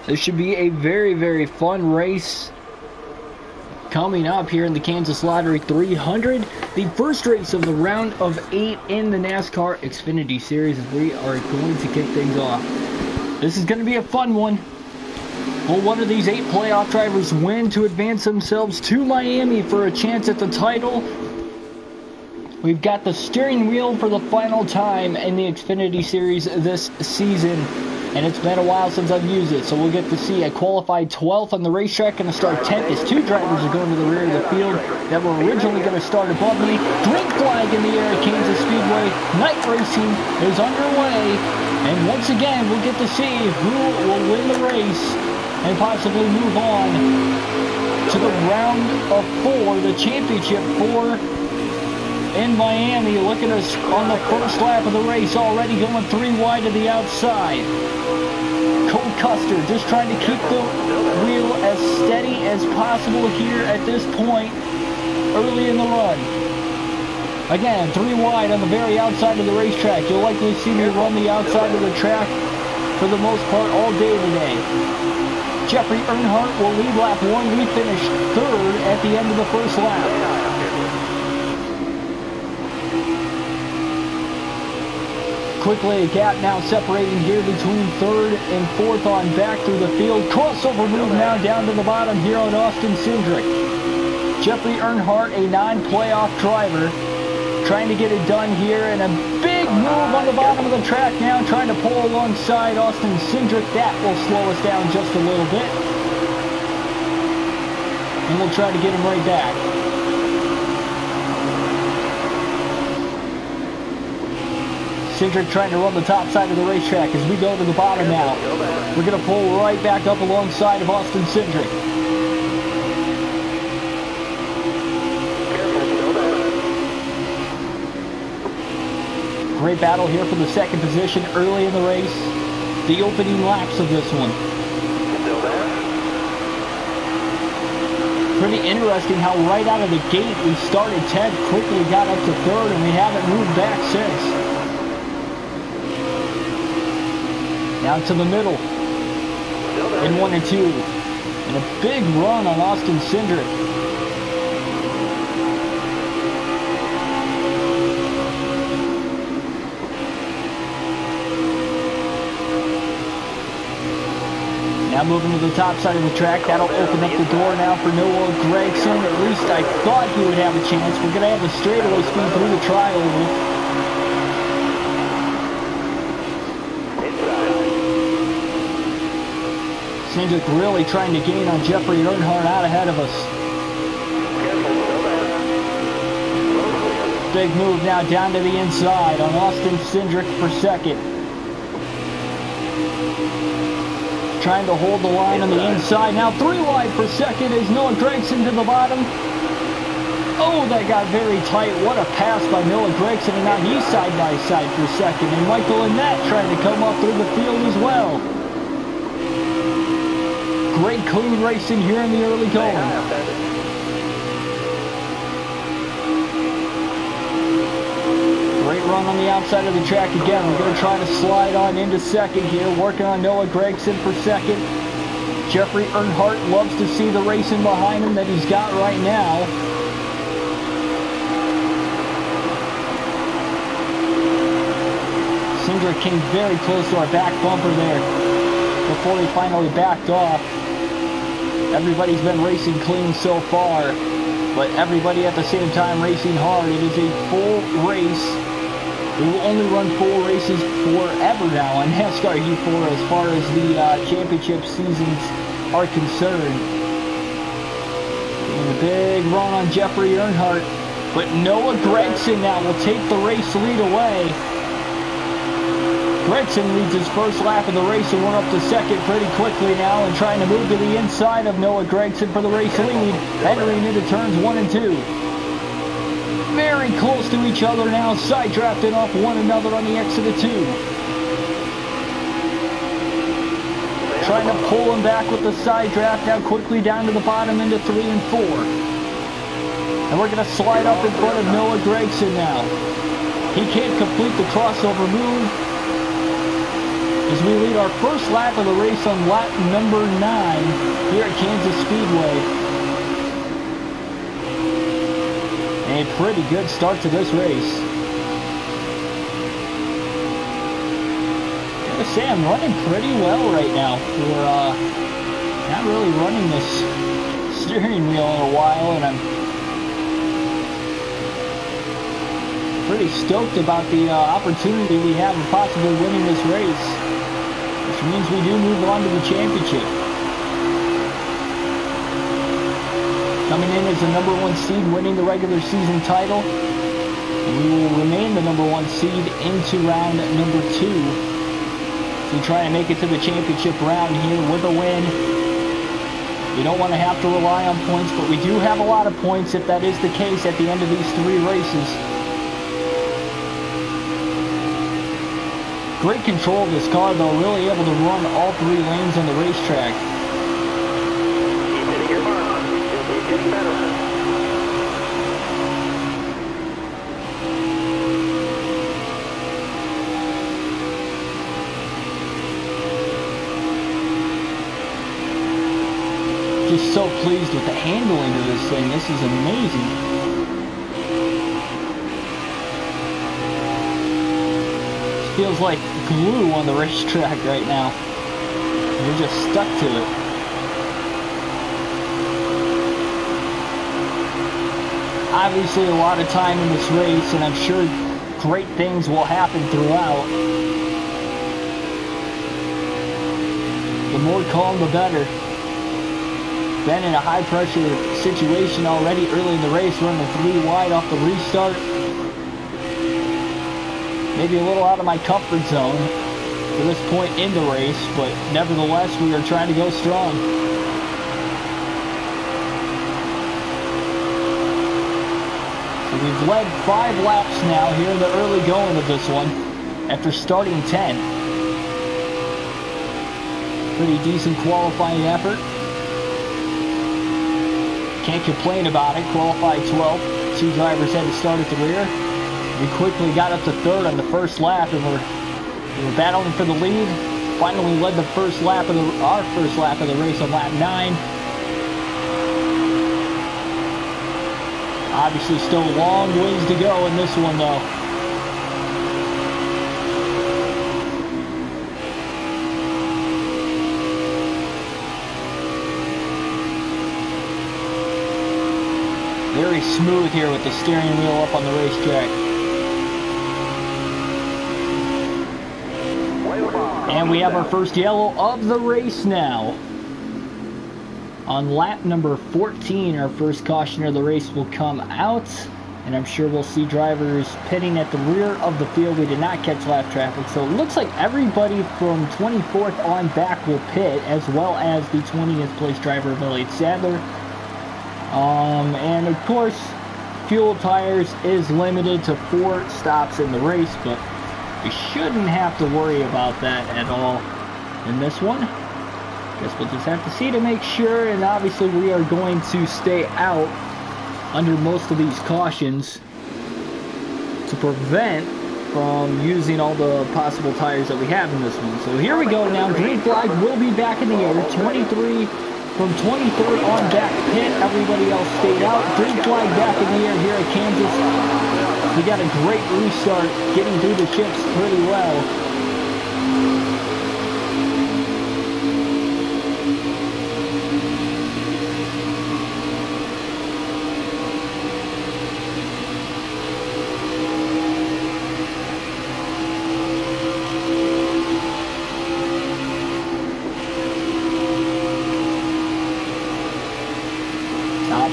This should be a very, very fun race coming up here in the Kansas Lottery 300. The first race of the round of 8 in the NASCAR Xfinity Series. We are going to kick things off. This is going to be a fun one. Will one of these 8 playoff drivers win to advance themselves to Miami for a chance at the title? We've got the steering wheel for the final time in the Xfinity Series this season, and it's been a while since I've used it, so we'll get to see. I qualified 12th on the racetrack, going to start 10th as 2 drivers are going to the rear of the field that were originally going to start above me. Green flag in the air at Kansas Speedway. Night racing is underway, and once again we'll get to see who will win the race and possibly move on to the round of 4, the championship 4 in Miami. Look at us on the first lap of the race, already going 3 wide to the outside. Cole Custer just trying to keep the wheel as steady as possible here at this point early in the run. Again, 3 wide on the very outside of the racetrack. You'll likely see me run the outside of the track for the most part all day today. Jeffrey Earnhardt will lead lap 1. We finished 3rd at the end of the first lap. Quickly, a gap now separating here between 3rd and 4th on back through the field. Crossover move now down to the bottom here on Austin Cindric. Jeffrey Earnhardt, a non-playoff driver, trying to get it done here, and a big move on the bottom of the track now, trying to pull alongside Austin Cindric. That will slow us down just a little bit, and we'll try to get him right back. Cindric trying to run the top side of the racetrack as we go to the bottom now. We're going to pull right back up alongside of Austin Cindric. Great battle here for the second position early in the race. The opening laps of this one. Pretty interesting how right out of the gate we started 10th, quickly got up to 3rd, and we haven't moved back since. Down to the middle in 1 and 2. And a big run on Austin Cindric. Now moving to the top side of the track. That'll open up the door now for Noah Gragson. At least I thought he would have a chance. We're going to have the straightaway speed through the trioval. Cindric really trying to gain on Jeffrey Earnhardt out ahead of us. Big move now down to the inside on Austin Cindric for second. Trying to hold the line on the inside. Now 3 wide for second as Noah Gragson to the bottom. Oh, that got very tight. What a pass by Noah Gragson, and now he's side by side for second. And Michael Annett trying to come up through the field as well. Great clean racing here in the early going. Great run on the outside of the track again. We're going to try to slide on into second here. Working on Noah Gragson for second. Jeffrey Earnhardt loves to see the racing behind him that he's got right now. Cindric came very close to our back bumper there before he finally backed off. Everybody's been racing clean so far, but everybody at the same time racing hard. It is a full race. We will only run full races forever now on NASCAR U4 as far as the championship seasons are concerned. And a big run on Jeffrey Earnhardt, but Noah Gragson now will take the race lead away. Gragson leads his first lap of the race, and we're up to second pretty quickly now and trying to move to the inside of Noah Gragson for the race lead, entering into turns 1 and 2. Very close to each other now, side drafting off one another on the exit of 2. Trying to pull him back with the side draft, now quickly down to the bottom into 3 and 4. And we're going to slide up in front of Noah Gragson now. He can't complete the crossover move. as we lead our first lap of the race on lap number 9 here at Kansas Speedway. A pretty good start to this race. I gotta say, I'm running pretty well right now for not really running this steering wheel in a while, and I'm pretty stoked about the opportunity we have of possibly winning this race, which means we do move on to the championship. Coming in as the number 1 seed, winning the regular season title, and we will remain the number 1 seed into round number 2. So we try to make it to the championship round here with a win. We don't want to have to rely on points, but we do have a lot of points if that is the case at the end of these 3 races. Great control of this car, though, really able to run all 3 lanes on the racetrack. Keep hitting your mark. Keep getting better. Just so pleased with the handling of this thing. This is amazing. It feels like glue on the racetrack right now. We're just stuck to it. Obviously a lot of time in this race, and I'm sure great things will happen throughout. The more calm, the better. Been in a high pressure situation already early in the race, running 3 wide off the restart. Maybe a little out of my comfort zone for this point in the race, but nevertheless we are trying to go strong. So we've led 5 laps now here in the early going of this one after starting 10. Pretty decent qualifying effort. Can't complain about it. Qualified 12th. 2 drivers had to start at the rear. We quickly got up to 3rd on the first lap, and we were battling for the lead. Finally led the first lap of our first lap of the race on lap 9. Obviously still a long ways to go in this one, though. Very smooth here with the steering wheel up on the racetrack. And we have our first yellow of the race now. On lap number 14, our first caution of the race will come out. And I'm sure we'll see drivers pitting at the rear of the field. We did not catch lap traffic. So it looks like everybody from 24th on back will pit, as well as the 20th place driver of Elliott Sadler. And of course, fuel tires is limited to 4 stops in the race, but we shouldn't have to worry about that at all in this one. Guess we'll just have to see to make sure, and obviously we are going to stay out under most of these cautions to prevent from using all the possible tires that we have in this one. So here we go now. Green flag will be back in the air. 23 from 23rd on back pit. Everybody else stayed out. Green flag back in the air here at Kansas. We got a great restart, getting through the shifts pretty well.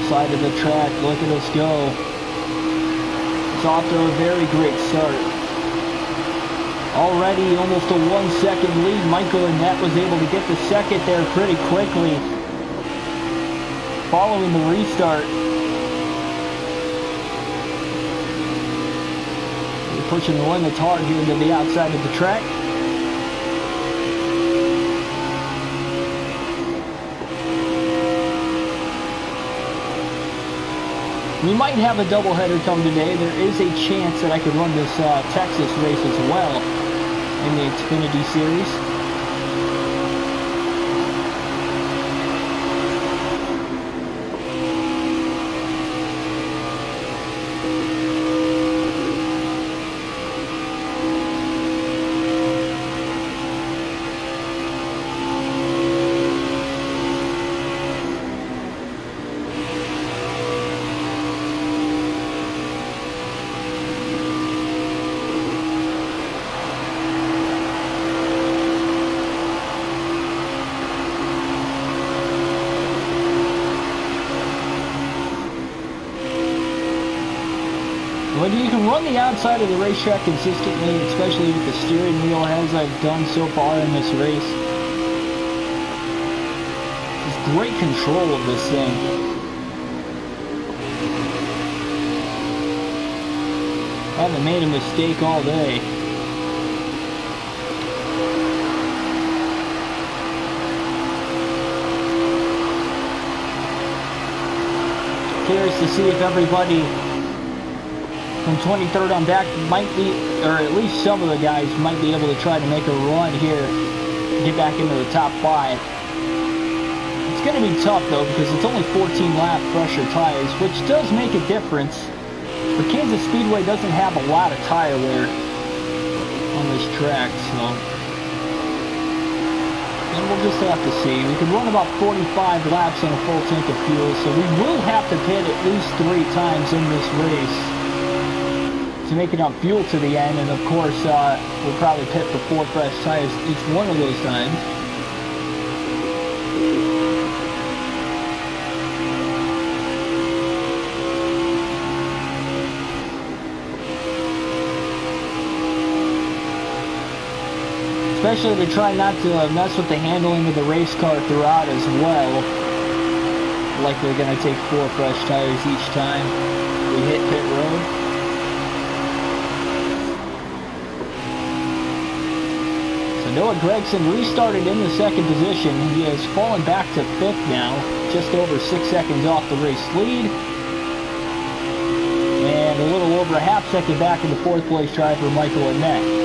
Side of the track, look at us go. It's off to a very great start. Already almost a 1-second lead. Michael Annette was able to get the second there pretty quickly following the restart. We're pushing the limits hard here to the outside of the track. We might have a doubleheader come today. There is a chance that I could run this Texas race as well in the Xfinity Series. But you can run the outside of the racetrack consistently, especially with the steering wheel, as I've done so far in this race. Just great control of this thing. I haven't made a mistake all day. Curious to see if everybody from 23rd on back might be, or at least some of the guys might be able to try to make a run here, get back into the top 5. It's going to be tough though, because it's only 14 lap pressure tires, which does make a difference. But Kansas Speedway doesn't have a lot of tire wear on this track, so and we'll just have to see. We can run about 45 laps on a full tank of fuel, so we will have to pit at least 3 times in this race to make enough fuel to the end, and of course we'll probably pit for 4 fresh tires each one of those times. Especially to try not to mess with the handling of the race car throughout as well. Likely going to take 4 fresh tires each time we hit pit road. Noah Gregson restarted in the 2nd position. He has fallen back to 5th now, just over 6 seconds off the race lead. And a little over a half second back in the 4th place driver, Michael Annette.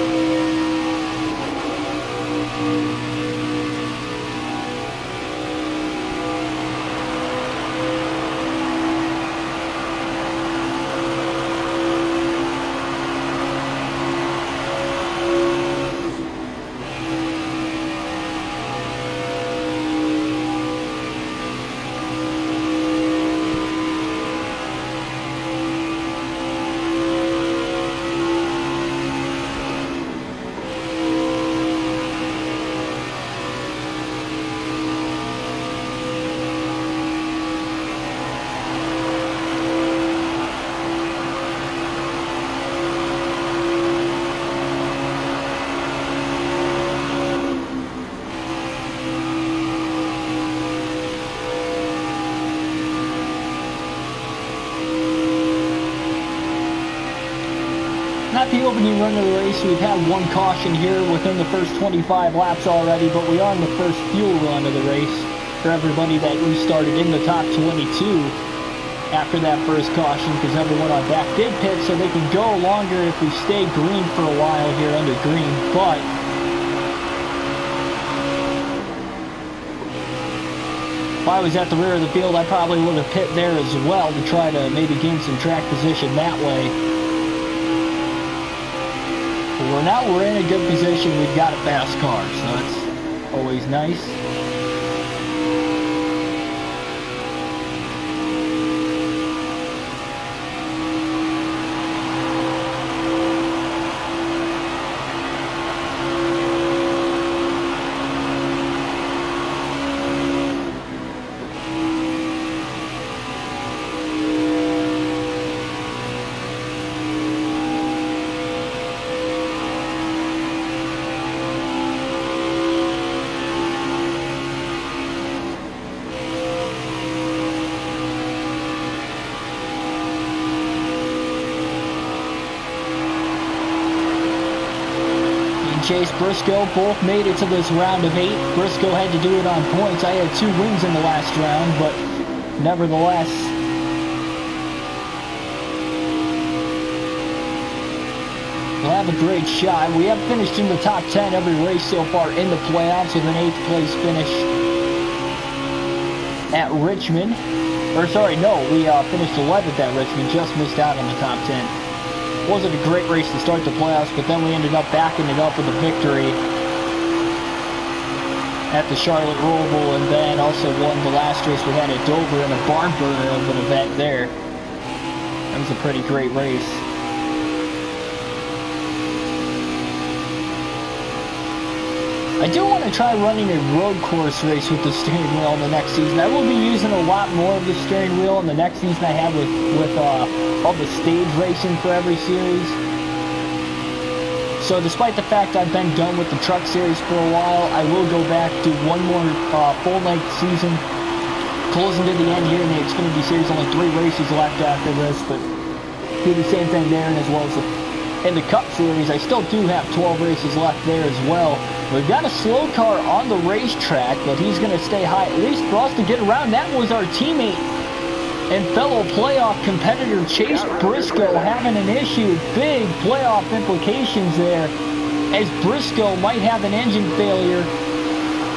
Not the opening run of the race. We've had 1 caution here within the first 25 laps already, but we are on the first fuel run of the race for everybody that restarted in the top 22 after that first caution, because everyone on back did pit, so they can go longer if we stay green for a while here under green. But if I was at the rear of the field, I probably would have pit there as well to try to maybe gain some track position that way. Now we're in a good position. We've got a fast car, so that's always nice. Chase Briscoe both made it to this round of 8. Briscoe had to do it on points. I had 2 wins in the last round, but nevertheless, we'll have a great shot. We have finished in the top 10 every race so far in the playoffs with an 8th place finish at Richmond. Or sorry, no, we finished 11th at Richmond, just missed out on the top 10. Wasn't a great race to start the playoffs, but then we ended up backing it up with a victory at the Charlotte Roval, and then also won the last race we had at Dover in a barn burner of an event there. That was a pretty great race. I do want to try running a road course race with the steering wheel in the next season. I will be using a lot more of the steering wheel in the next season I have with all the stage racing for every series. So despite the fact I've been done with the truck series for a while, I will go back to one more full-length season, closing to the end here in the Xfinity Series. Only 3 races left after this, but do the same thing there, and as well as in the Cup Series, I still do have 12 races left there as well. We've got a slow car on the racetrack, but he's going to stay high, at least for us to get around. That was our teammate and fellow playoff competitor Chase Briscoe having an issue. Big playoff implications there, as Briscoe might have an engine failure.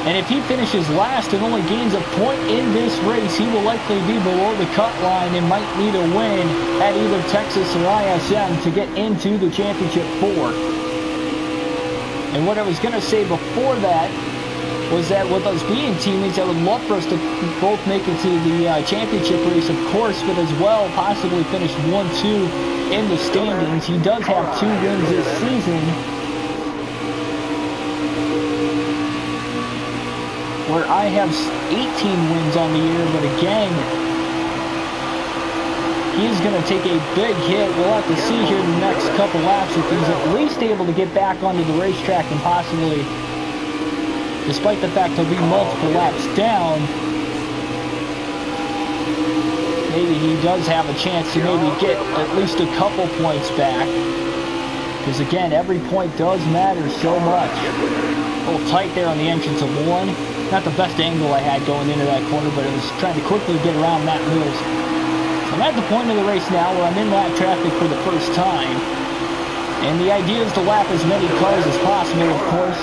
And if he finishes last and only gains a point in this race, he will likely be below the cut line and might need a win at either Texas or ISM to get into the championship 4. And what I was going to say before that was that with us being teammates, I would love for us to both make it to the championship race, of course, but as well possibly finish 1-2 in the standings. He does have 2 wins this season, where I have 18 wins on the year, but again, he's going to take a big hit. We'll have to see here in the next couple laps if he's at least able to get back onto the racetrack and possibly, despite the fact he'll be multiple laps down, maybe he does have a chance to maybe get at least a couple points back. Because again, every point does matter so much. A little tight there on the entrance of 1. Not the best angle I had going into that corner, but I was trying to quickly get around Matt Mills. I'm at the point of the race now where I'm in lap traffic for the first time. And the idea is to lap as many cars as possible, of course,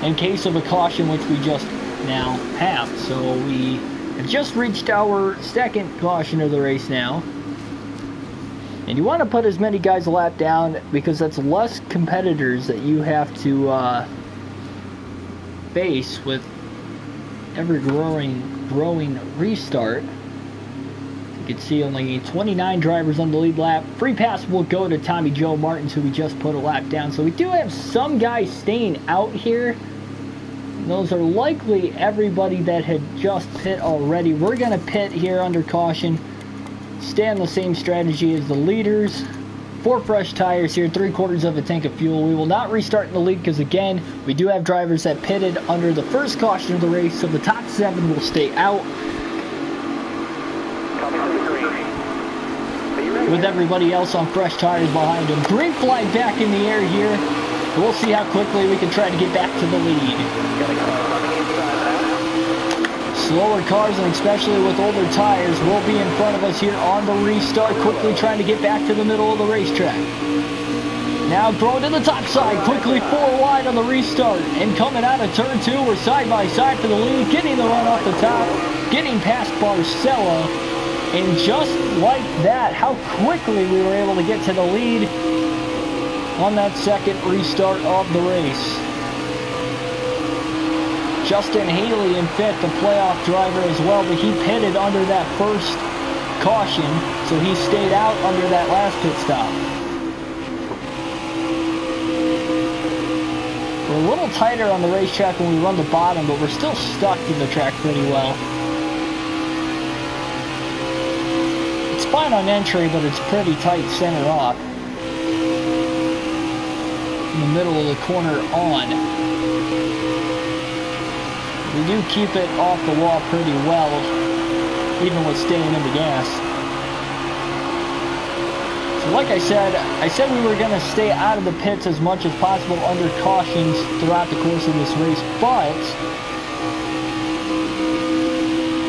in case of a caution, which we just now have. So we have just reached our second caution of the race now. And you want to put as many guys a lap down because that's less competitors that you have to face with every growing restart. You can see only 29 drivers on the lead lap. Free pass will go to Tommy Joe Martins, who we just put a lap down. So we do have some guys staying out here. Those are likely everybody that had just pit already. We're going to pit here under caution. Stay on the same strategy as the leaders. 4 fresh tires here, 3/4 of a tank of fuel. We will not restart in the lead because, again, we do have drivers that pitted under the first caution of the race, so the top 7 will stay out, with everybody else on fresh tires behind them. Green flag back in the air here. We'll see how quickly we can try to get back to the lead. Slower cars, and especially with older tires, will be in front of us here on the restart, quickly trying to get back to the middle of the racetrack. Now throwing to the top side, quickly 4 wide on the restart, and coming out of turn 2, we're side by side for the lead, getting the run off the top, getting past Barcella, and just like that, how quickly we were able to get to the lead on that second restart of the race. Justin Haley in 5th, the playoff driver as well, but he pitted under that first caution, so he stayed out under that last pit stop. We're a little tighter on the racetrack when we run the bottom, but we're still stuck in the track pretty well. It's fine on entry, but it's pretty tight center off. In the middle of the corner on. We do keep it off the wall pretty well, even with staying in the gas. So like I said we were going to stay out of the pits as much as possible under cautions throughout the course of this race, but...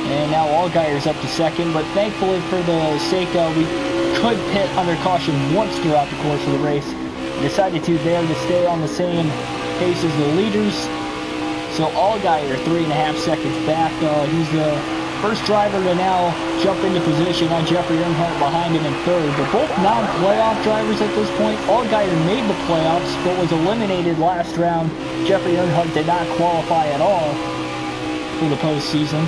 And now Allgaier's up to 2nd, but thankfully for the sake of, we could pit under caution once throughout the course of the race. Decided to stay on the same pace as the leaders. So Allgaier 3.5 seconds back. He's the first driver to now jump into position on Jeffrey Earnhardt behind him in 3rd. But both non-playoff drivers at this point. Allgaier made the playoffs but was eliminated last round. Jeffrey Earnhardt did not qualify at all for the postseason.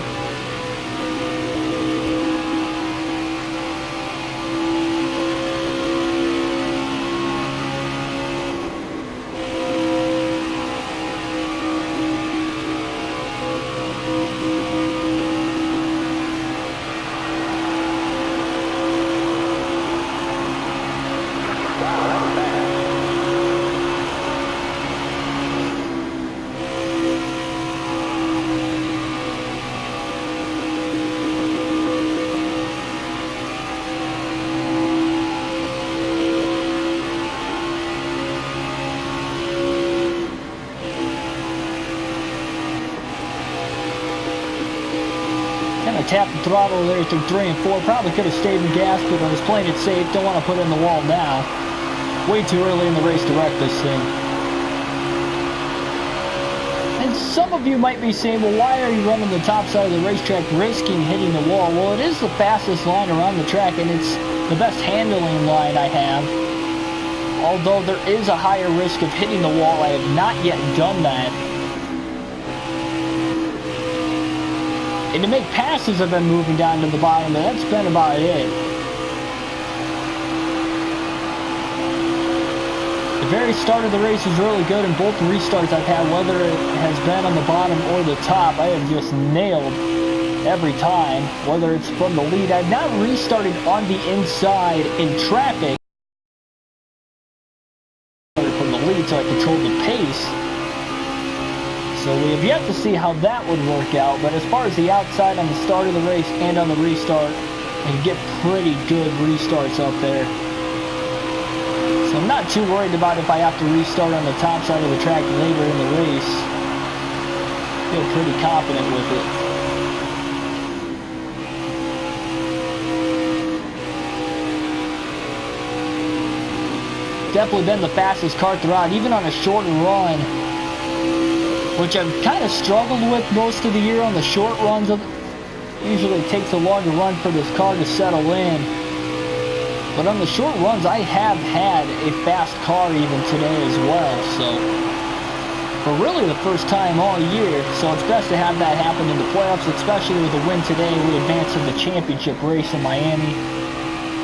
Kind of tapped the throttle there through 3 and 4. Probably could have stayed in gas, but I was playing it safe. Don't want to put it in the wall now. Way too early in the race to wreck this thing. And some of you might be saying, well, why are you running the top side of the racetrack risking hitting the wall? Well, it is the fastest line around the track, and it's the best handling line I have. Although there is a higher risk of hitting the wall, I have not yet done that. And to make passes, I've been moving down to the bottom, but that's been about it. The very start of the race was really good, and both restarts I've had, whether it has been on the bottom or the top, I have just nailed every time, whether it's from the lead. I've not restarted on the inside in traffic from the lead, so I controlled the pace. So we have yet to see how that would work out, but as far as the outside on the start of the race and on the restart, I can get pretty good restarts up there. So I'm not too worried about if I have to restart on the top side of the track later in the race. I feel pretty confident with it. Definitely been the fastest car throughout, even on a shorter run, which I've kind of struggled with most of the year on the short runs. Usually it takes a longer run for this car to settle in. But on the short runs, I have had a fast car even today as well. So, for really the first time all year, so it's best to have that happen in the playoffs, especially with the win today. We advance in the championship race in Miami.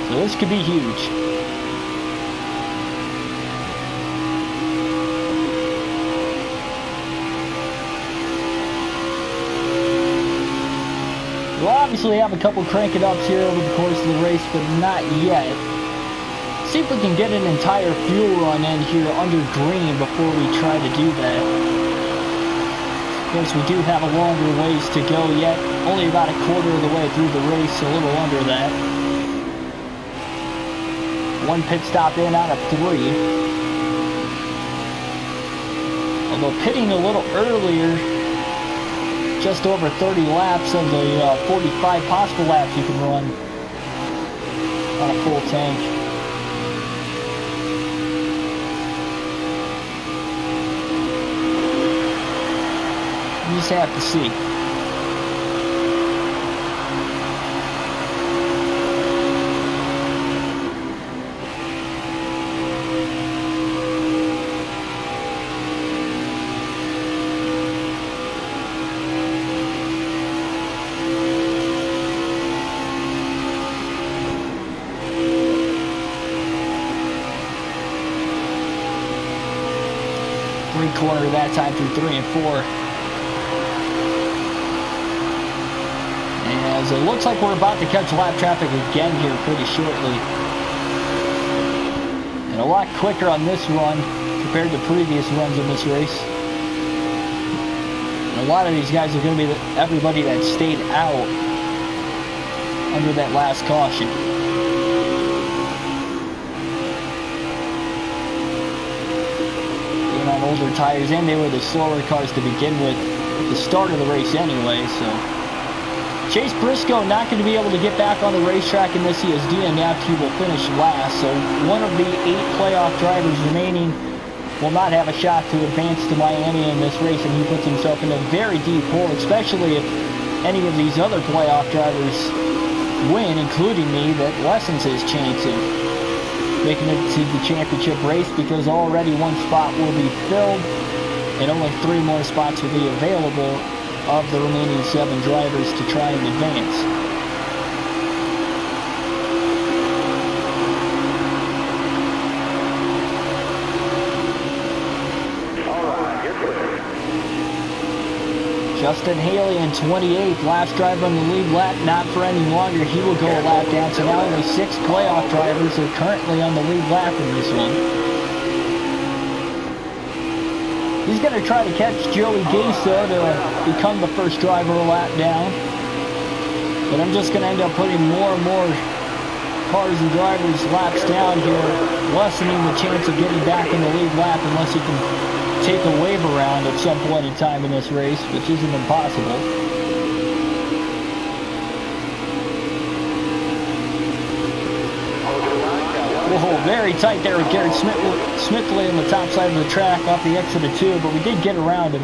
So this could be huge. We'll obviously have a couple crank it ups here over the course of the race, but not yet. See if we can get an entire fuel run in here under green before we try to do that. Of course, we do have a longer ways to go yet. Only about a quarter of the way through the race, a little under that. One pit stop in out of 3. Although pitting a little earlier, just over 30 laps of the 45 possible laps you can run on a full tank. You just have to see. Corner that time through 3 and 4. As it looks like we're about to catch lap traffic again here pretty shortly. And a lot quicker on this run compared to previous runs in this race. And a lot of these guys are going to be everybody that stayed out under that last caution. On older tires, and they were the slower cars to begin with at the start of the race anyway. So Chase Briscoe not going to be able to get back on the racetrack unless he is DNF'd. He will finish last, so one of the 8 playoff drivers remaining will not have a shot to advance to Miami in this race, and he puts himself in a very deep hole, especially if any of these other playoff drivers win, including me. That lessens his chance of making it to the championship race, because already 1 spot will be filled and only 3 more spots will be available of the remaining 7 drivers to try and advance. Justin Haley in 28th, last driver on the lead lap, not for any longer. He will go a lap down, so now only 6 playoff drivers are currently on the lead lap in this one. He's going to try to catch Joey Gasa to become the first driver a lap down. But I'm just going to end up putting more and more cars and drivers laps down here, lessening the chance of getting back in the lead lap unless he can take a wave around at some point in time in this race, which isn't impossible. very tight there with Garrett Smithley on the top side of the track off the exit of 2, but we did get around him.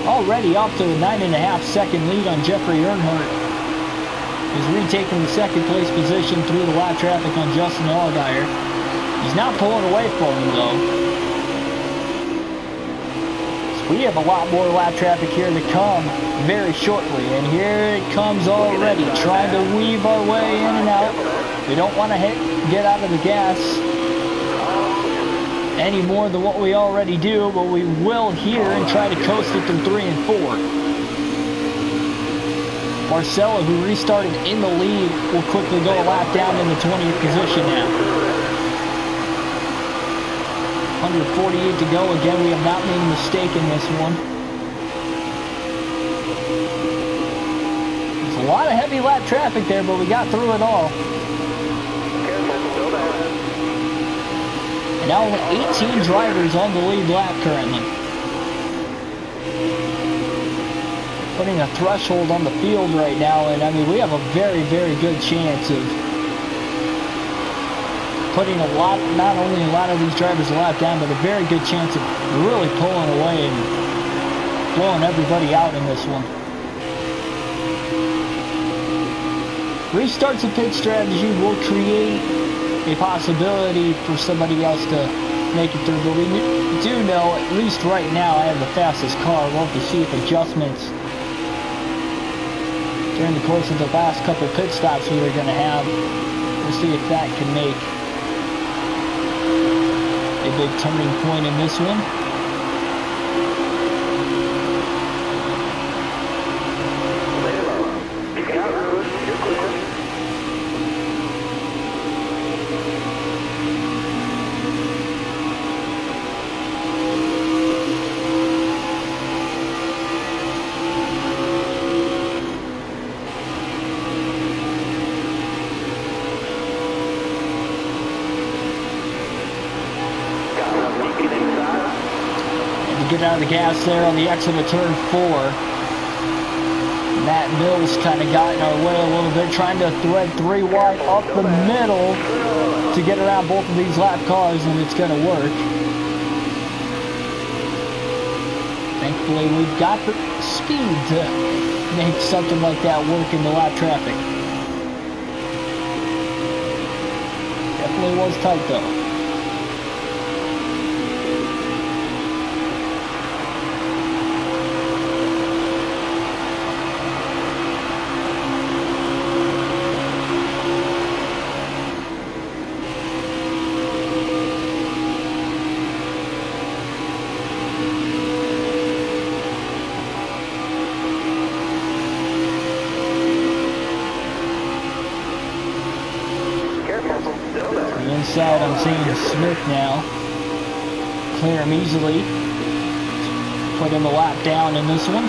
Already up to a 9.5 second lead on Jeffrey Earnhardt. He's retaking the second place position through the lap traffic on Justin Allgaier. He's not pulling away from him though. So we have a lot more lap traffic here to come very shortly. And here it comes already, trying to weave our way in and out. We don't want to get out of the gas any more than what we already do, but we will here and try to coast it through 3 and 4. Barcella, who restarted in the lead, will quickly go a lap down in the 20th position now. 148 to go. Again, we have not made a mistake in this one. There's a lot of heavy lap traffic there, but we got through it all. And now 18 drivers on the lead lap currently. Putting a threshold on the field right now, and I mean, we have a very, very good chance of putting not only a lot of these drivers a lap down, but a very good chance of really pulling away and blowing everybody out in this one. Restarts a pit strategy will create a possibility for somebody else to make it through, but we do know, at least right now, I have the fastest car. We'll have to see if adjustments during the course of the last couple pit stops we were going to have. We'll see if that can make a big turning point in this one. Get out of the gas there on the exit of turn 4. Matt Mills kind of got in our way a little bit, trying to thread 3 wide up the middle to get around both of these lap cars, and it's going to work. Thankfully, we've got the speed to make something like that work in the lap traffic. Definitely was tight though. Inside, I'm seeing Smith now. Clear him easily. Put him a lap down in this one.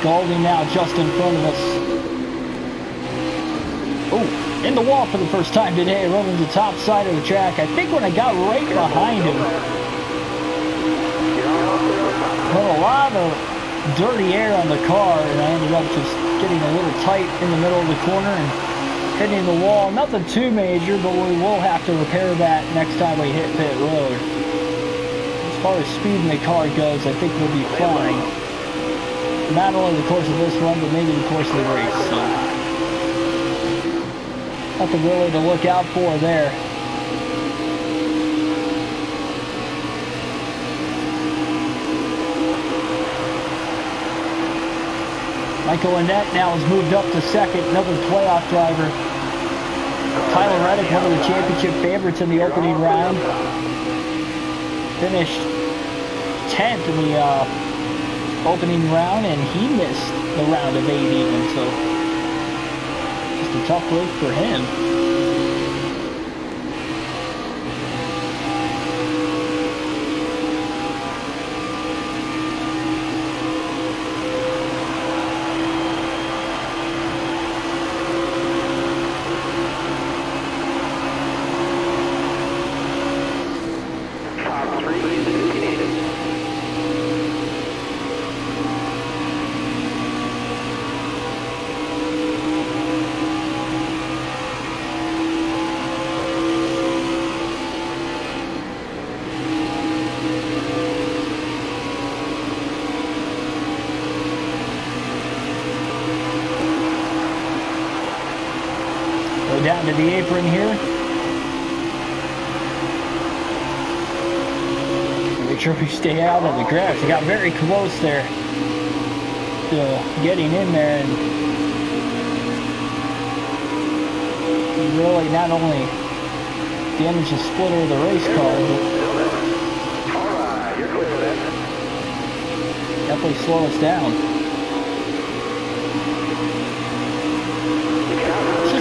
Golding now just in front of us. Oh, in the wall for the first time today, running the top side of the track. I think when I got right behind him, Put a lot of dirty air on the car, and I ended up just getting a little tight in the middle of the corner and hitting the wall. Nothing too major, but we will have to repair that next time we hit pit road. As far as speed in the car goes, I think we'll be fine. Not only the course of this run, but maybe the course of the race. So nothing really to look out for there. Michael Annette now has moved up to second, another playoff driver. Tyler Reddick, one of the championship favorites in the opening round, finished 10th in the opening round, and he missed the round of 8 even, so just a tough break for him. Down to the apron here. Make sure we stay out of the grass. We got very close there to getting in there, and really not only damage the splitter of the race car, but definitely slow us down.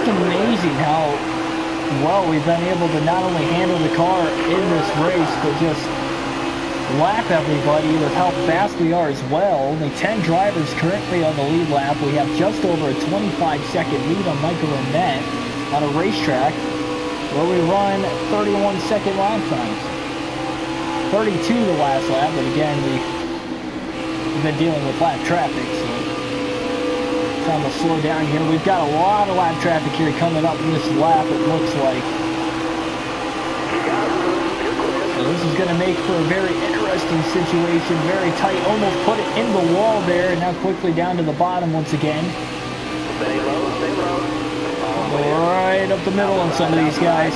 Amazing how well we've been able to not only handle the car in this race, but just lap everybody with how fast we are as well. Only 10 drivers currently on the lead lap. We have just over a 25-second lead on Michael Annette on a racetrack where we run 31-second lap times. 32 the last lap, but again, we've been dealing with lap traffic, so time to slow down here. We've got a lot of lap traffic here coming up in this lap, it looks like. So this is going to make for a very interesting situation. Very tight. Almost put it in the wall there, and now quickly down to the bottom once again. Stay low, stay low. Right up the middle on some of these guys.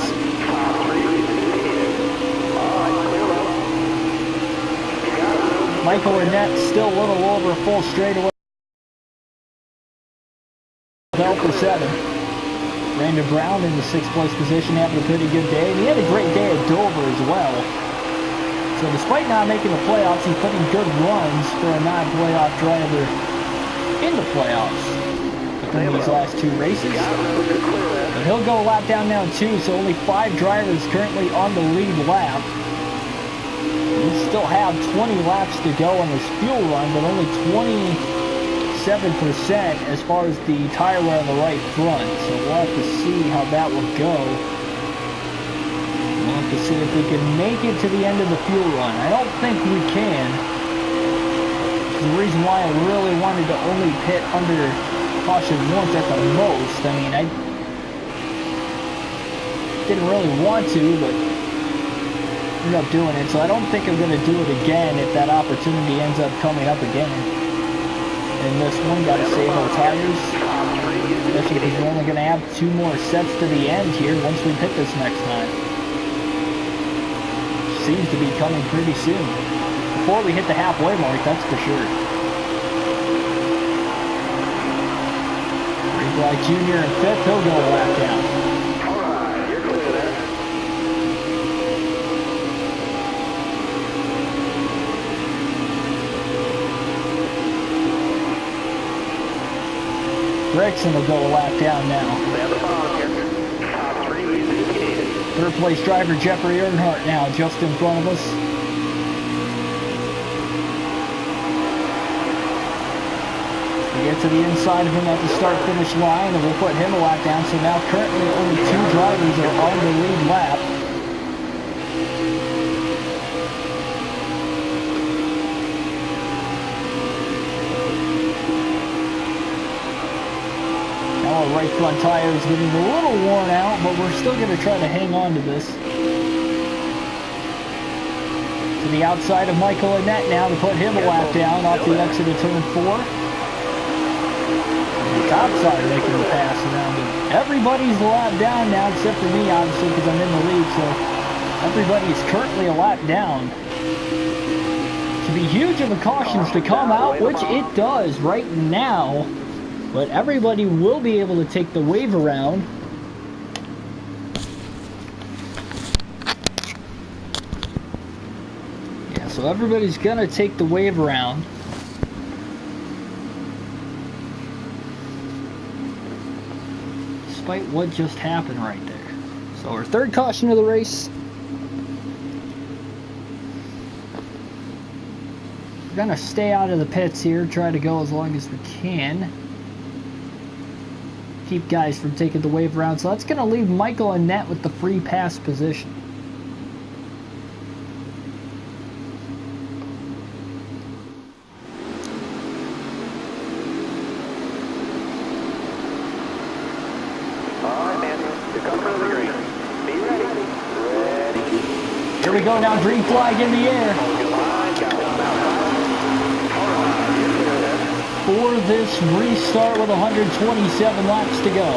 Michael Annette still a little over a full straightaway. Bell for 7. Brandon Brown in the 6th place position, having a pretty good day. And he had a great day at Dover as well. So despite not making the playoffs, he's putting good runs for a non-playoff driver in the playoffs within these last 2 races. But he'll go a lap down now too, so only 5 drivers currently on the lead lap. We still have 20 laps to go on this fuel run, but only 27% as far as the tire wear on the right front. So we'll have to see how that will go. We'll have to see if we can make it to the end of the fuel run. I don't think we can. The reason why I really wanted to only pit under caution once at the most. I mean, I didn't really want to, but ended up doing it. So I don't think I'm going to do it again if that opportunity ends up coming up again. And this one, got to save our tires, especially because we're only going to have 2 more sets to the end here once we pit this next time. Seems to be coming pretty soon. Before we hit the halfway mark, that's for sure. Like Junior in 5th, he'll go a lap down. Alright, you're clear there. Gregson will go a lap down now. Stay at the bottom here. Top 3 leads indicated. 3rd place driver Jeffrey Earnhardt now just in front of us. We get to the inside of him at the start-finish line, and we'll put him a lap down. So now currently only 2 drivers are on the lead lap. Our right front tire is getting a little worn out, but we're still going to try to hang on to this. To the outside of Michael Annette now to put him a lap down off the exit of turn 4. Top side making the pass around him. Everybody's a lap down now except for me, obviously, because I'm in the lead, so everybody is currently a lap down. To be huge of the cautions to come out, which it does right now, but everybody will be able to take the wave around. Yeah, so everybody's gonna take the wave around. Despite what just happened right there. So our third caution of the race. We're gonna stay out of the pits here, try to go as long as we can. Keep guys from taking the wave around. So that's gonna leave Michael Annette with the free pass position. Here we go now, green flag in the air. For this restart with 127 laps to go.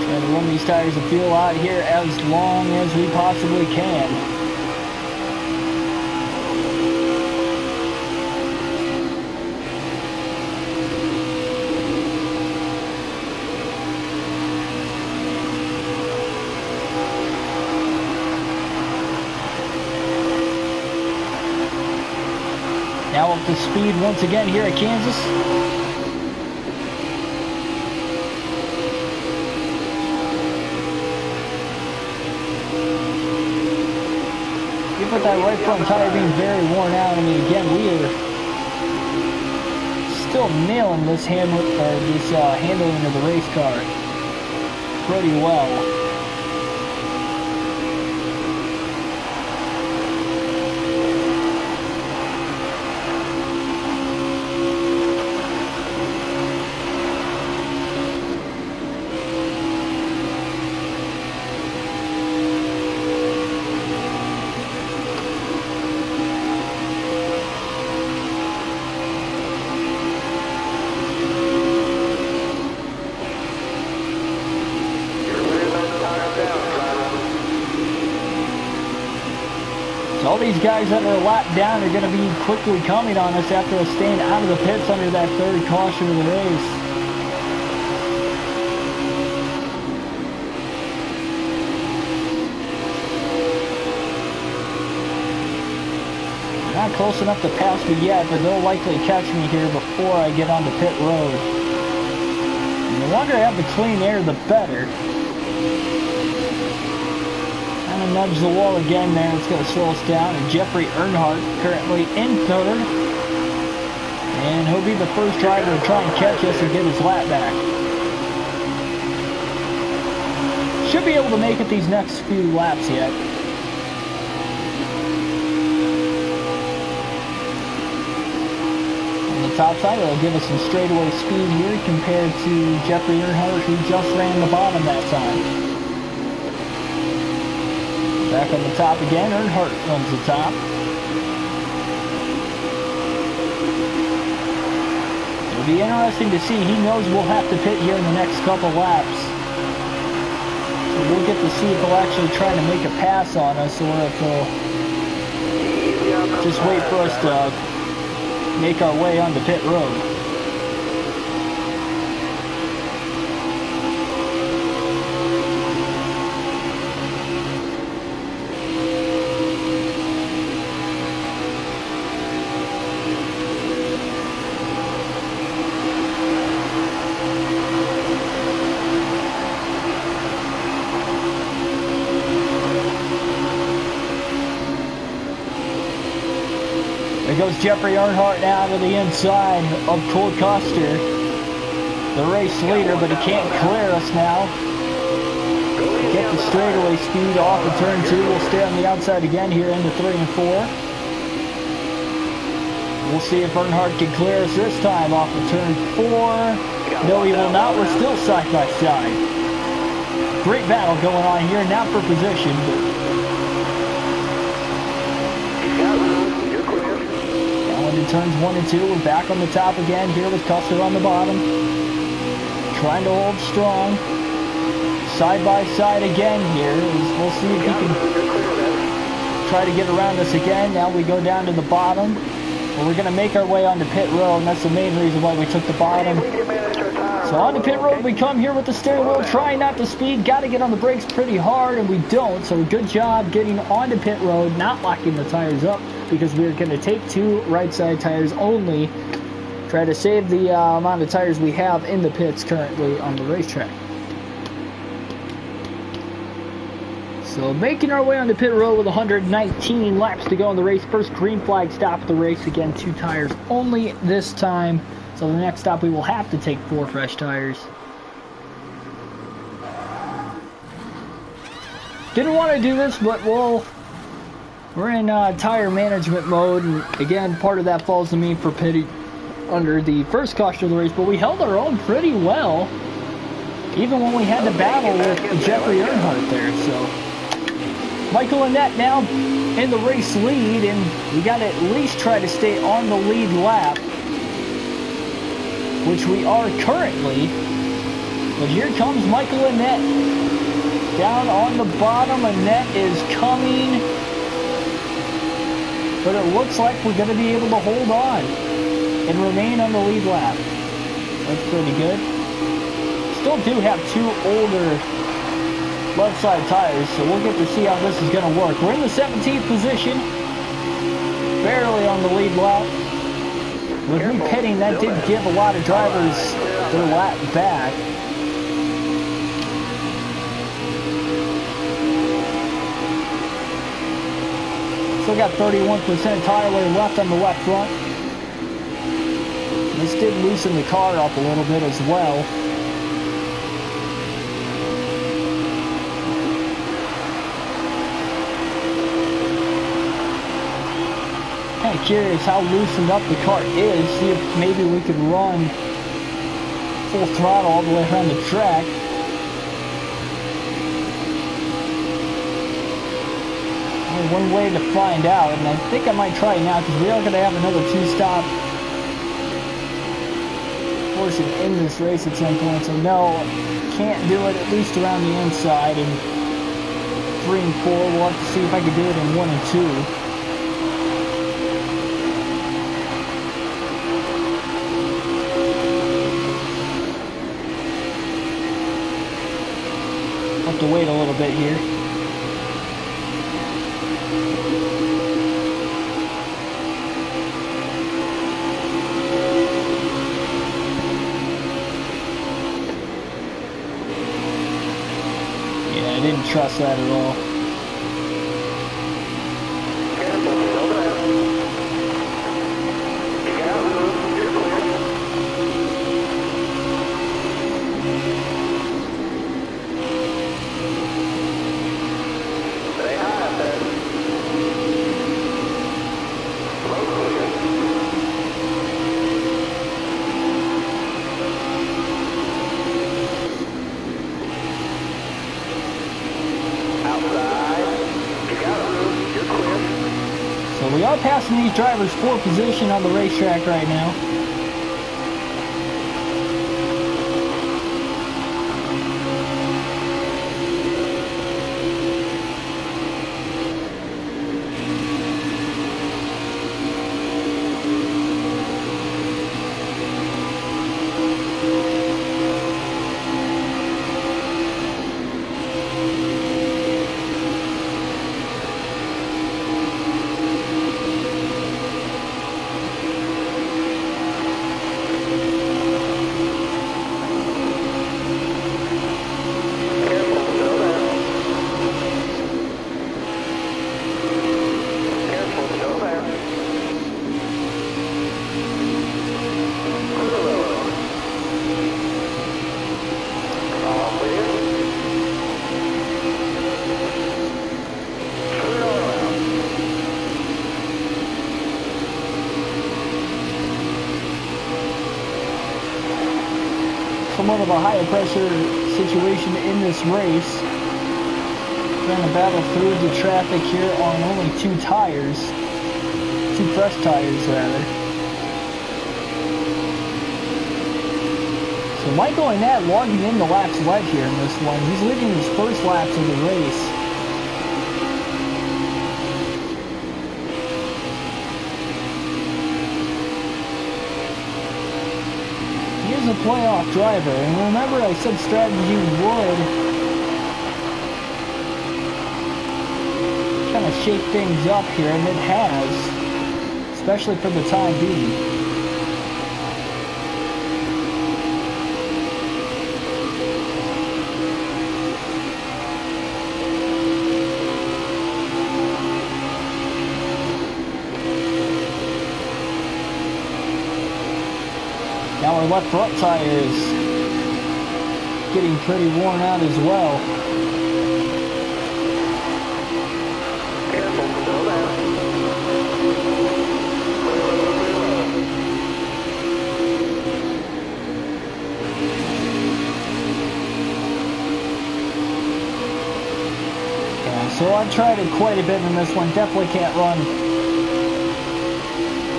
Trying to run these tires of fuel out here as long as we possibly can. Now up to speed once again here at Kansas. Even with that right front tire being very worn out, I mean, again, we are still nailing this handling of the race car pretty well. All these guys that are a lap down are going to be quickly coming on us after us staying out of the pits under that third caution of the race. Not close enough to pass me yet, but they'll likely catch me here before I get onto pit road. And the longer I have the clean air, the better. Kind of nudge the wall again there. It's going to slow us down. And Jeffrey Earnhardt currently in third. And he'll be the first driver to try and catch us and get his lap back. Should be able to make it these next few laps yet. On the top side, it'll give us some straightaway speed here compared to Jeffrey Earnhardt, who just ran the bottom that time. Back on the top again, Earnhardt runs the top. It'll be interesting to see. He knows we'll have to pit here in the next couple laps. So we'll get to see if they'll actually try to make a pass on us or if they'll just wait for us to make our way onto pit road. There goes Jeffrey Earnhardt now to the inside of Cole Custer, the race leader, but he can't clear us now. Get the straightaway speed off of turn 2. We'll stay on the outside again here into 3 and 4. We'll see if Earnhardt can clear us this time off of turn 4. No, he will not. We're still side by side. Great battle going on here, not for position, but now into turns 1 and 2, we're back on the top again here with Custer on the bottom. Trying to hold strong. Side by side again here. We'll see if he can try to get around us again. Now we go down to the bottom. Well, we're going to make our way onto pit road, and that's the main reason why we took the bottom. So onto pit road we come here with the steering wheel, trying not to speed. Got to get on the brakes pretty hard, and we don't. So good job getting onto pit road, not locking the tires up, because we're going to take 2 right side tires only. Try to save the amount of tires we have in the pits currently on the racetrack. So making our way onto pit road with 119 laps to go in the race. First green flag stop of the race. Again, 2 tires only this time. So the next stop we will have to take 4 fresh tires. Didn't want to do this, but we're in tire management mode. And again, part of that falls to me for pitting under the first caution of the race. But we held our own pretty well, even when we had to battle with Jeffrey Earnhardt there. So Michael Annett now in the race lead, and we got to at least try to stay on the lead lap, which we are currently. But here comes Michael Annett down on the bottom. Annett is coming, but it looks like we're going to be able to hold on and remain on the lead lap. That's pretty good. Still do have 2 older left side tires, so we'll get to see how this is going to work. We're in the 17th position, barely on the lead lap. With me pitting, that did give a lot of drivers their lap back. Still got 31% tire wear left on the left front. This did loosen the car up a little bit as well. Kind of curious how loosened up the car is. See if maybe we could run full throttle all the way around the track. Only one way to find out, and I think I might try it now because we are going to have another 2-stop portion in this race at some point. So no, can't do it at least around the inside. And 3 and 4, we'll have to see if I can do it in 1 and 2. Have to wait a little bit here. Yeah, I didn't trust that at all. We are passing these drivers for position on the racetrack right now. somewhat of a higher pressure situation in this race. Trying to battle through the traffic here on only 2 tires. 2 fresh tires, rather. So Michael and Nat logging in the laps led here in this one. He's leading his first laps of the race. He is a playoff driver, and remember I said strategy would kind of shake things up here, and it has, especially for the time being. Now our left front tire is getting pretty worn out as well. So I've tried it quite a bit in this one. Definitely can't run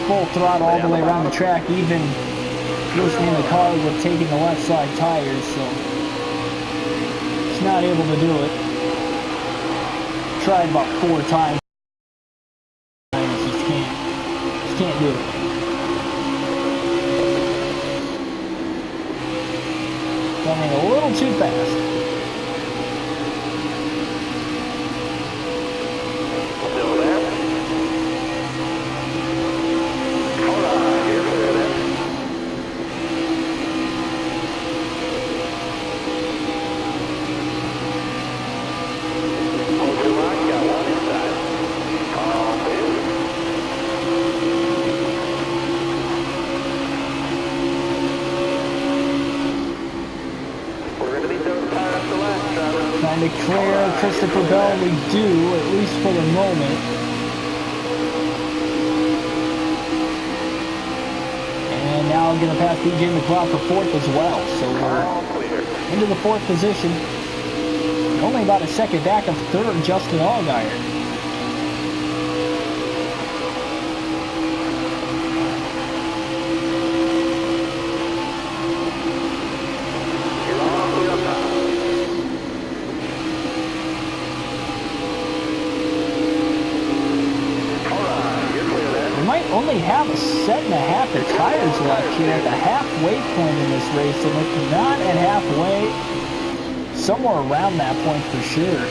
full throttle all the way around the track, even loosening the car with taking the left side tires. So it's not able to do it. Tried about 4 times. Just can't do it. Running a little too fast. To clear Christopher Bell, we do, at least for the moment. And now I'm going to pass BJ McLeod for 4th as well. So we're into the 4th position. Only about a second back of 3rd, Justin Allgaier. Only have a set and a half of tires left here at the halfway point in this race, and if not at halfway, somewhere around that point for sure.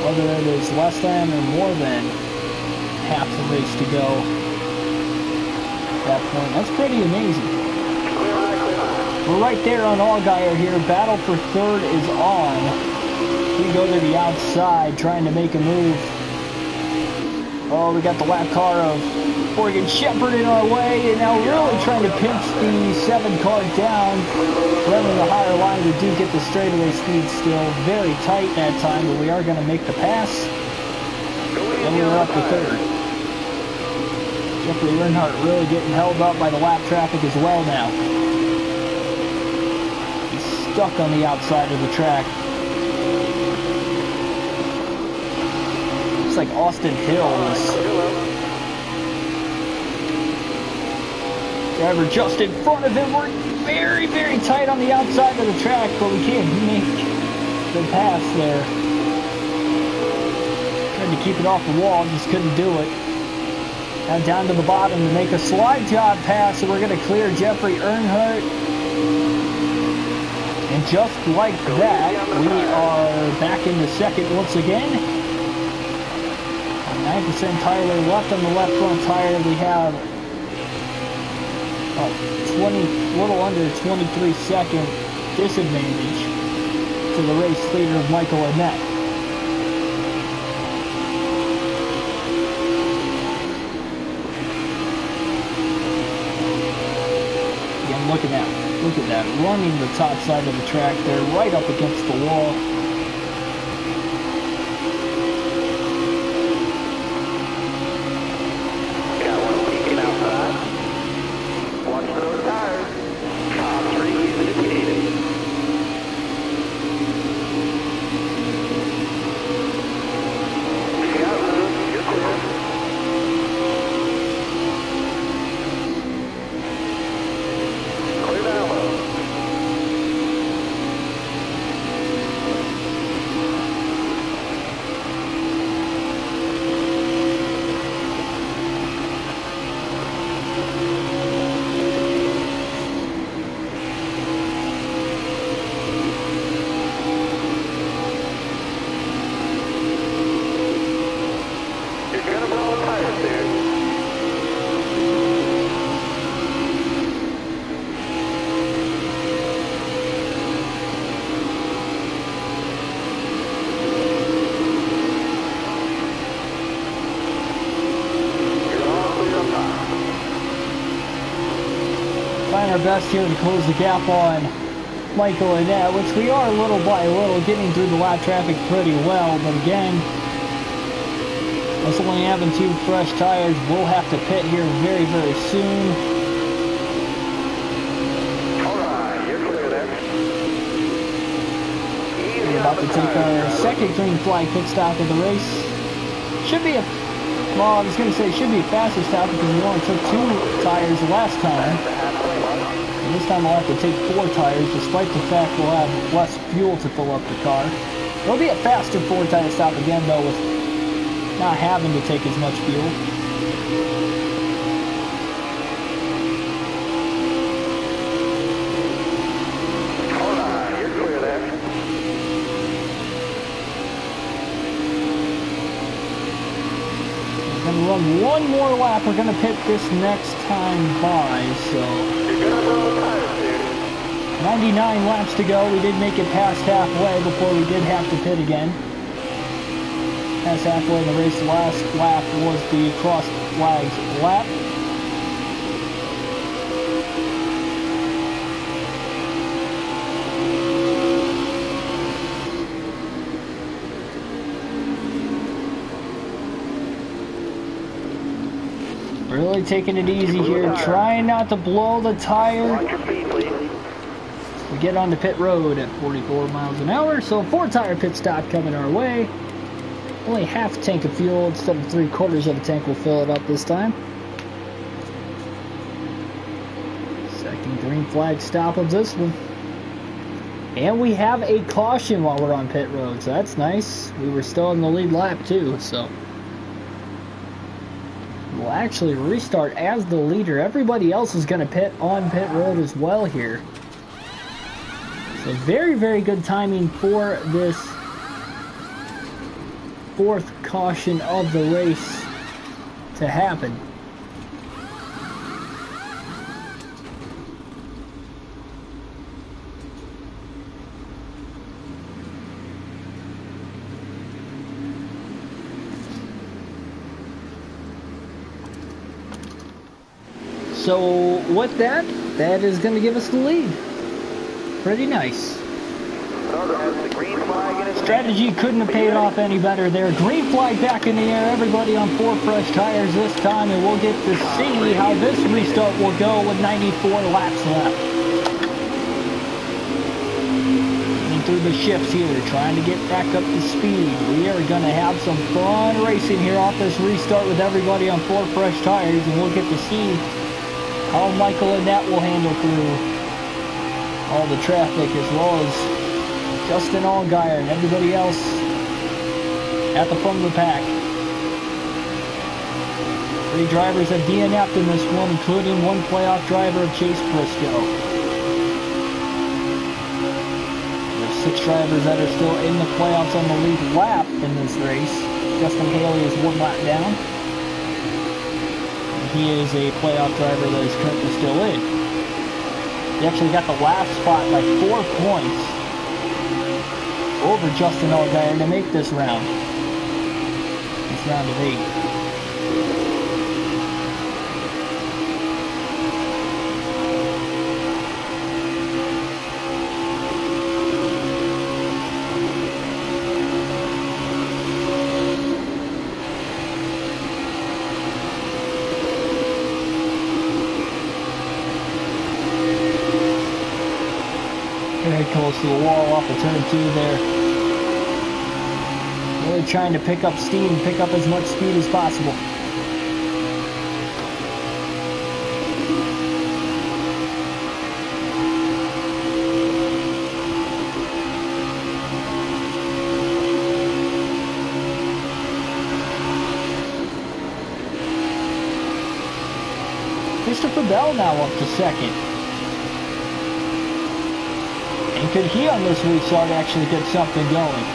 Whether it is less than or more than half the race to go at that point. That's pretty amazing. We're right there on Allgaier here. Battle for 3rd is on. We go to the outside trying to make a move. Oh, we got the lap car of Morgan Shepherd in our way, and now really trying to pinch the 7 car down. Running the higher line, we do get the straightaway speed still. Very tight that time, but we are going to make the pass. And we're up to 3rd. Jeffrey Earnhardt really getting held up by the lap traffic as well now. He's stuck on the outside of the track. Looks like Austin Hills. Driver just in front of him. We're very, very tight on the outside of the track, but we can't make the pass there. Tried to keep it off the wall, just couldn't do it. Now down to the bottom to make a slide job pass, and we're going to clear Jeffrey Earnhardt. And just like that, we are back into 2nd once again. 9% tire left on the left front tire. We have little under 23 second disadvantage to the race leader of Michael Annette. Again, look at that, running the top side of the track there, right up against the wall. trying our best here to close the gap on Michael and Nat, which we are little by little, getting through the lap traffic pretty well. But again, us only having 2 fresh tires, we'll have to pit here very, very soon. Alright, you're clear there. We're about to take our second green flag pit stop of the race. Should be a, well, I was going to say should be a faster stop because we only took 2 tires the last time. And this time we'll have to take 4 tires, despite the fact we'll have less fuel to fill up the car. It'll be a faster 4-tire stop again, though, with not having to take as much fuel. Alright, you're clear there. We're going to run one more lap. We're going to pit this next time by, so... You're gonna blow the tires, dude. 99 laps to go. We did make it past halfway before we did have to pit again. Past halfway in the race. The last lap was the cross flags lap. Really taking it easy here, trying not to blow the tire. Watch your feet, please. We get on the pit road at 44 miles an hour, so 4-tire pit stop coming our way. Only half a tank of fuel instead of 3/4 of a tank. We'll fill it up this time. Second green flag stop of this one. And we have a caution while we're on pit road, so that's nice. We were still in the lead lap too, so we'll actually restart as the leader. Everybody else is going to pit on pit road as well here. So very, very good timing for this 4th caution of the race to happen. So with that is going to give us the lead. Pretty nice. Another has the green flag in his Strategy couldn't have paid off any better there. Green flag back in the air. Everybody on 4 fresh tires this time, and we'll get to see how this restart will go with 94 laps left. Getting through the shifts here, trying to get back up to speed. We are going to have some fun racing here off this restart with everybody on 4 fresh tires, and we'll get to see how Michael and Nat will handle through all the traffic, as well as Justin Allgaier and everybody else at the front of the pack. 3 drivers have DNF'd in this one, including 1 playoff driver, Chase Briscoe. There's 6 drivers that are still in the playoffs on the lead lap in this race. Justin Haley is 1 lap down. He is a playoff driver that is currently still in. He actually got the last spot by 4 points over Justin Allgaier to make this round. This round of 8. Very close to the wall off of turn 2 there. Really trying to pick up steam, pick up as much speed as possible. Christopher Bell now up to 2nd. And could he on this restart actually get something going?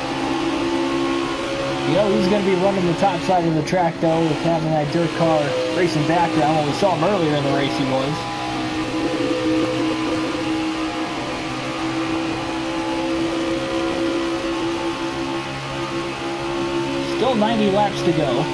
You know, he's going to be running the top side of the track, though, with having that dirt car racing background. When we saw him earlier in the race, he was. Still 90 laps to go.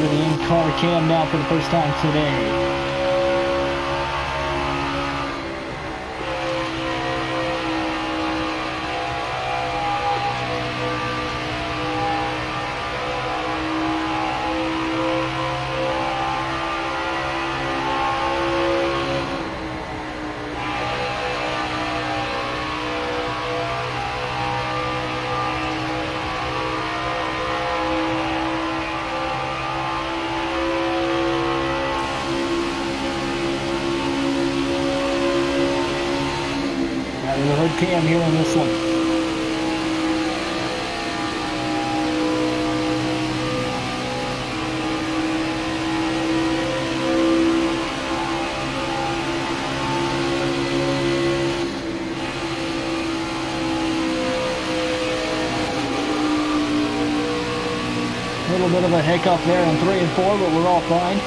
to the in-car cam now for the first time today. The hood cam here on this one. A little bit of a hiccup there on 3 and 4, but we're all fine.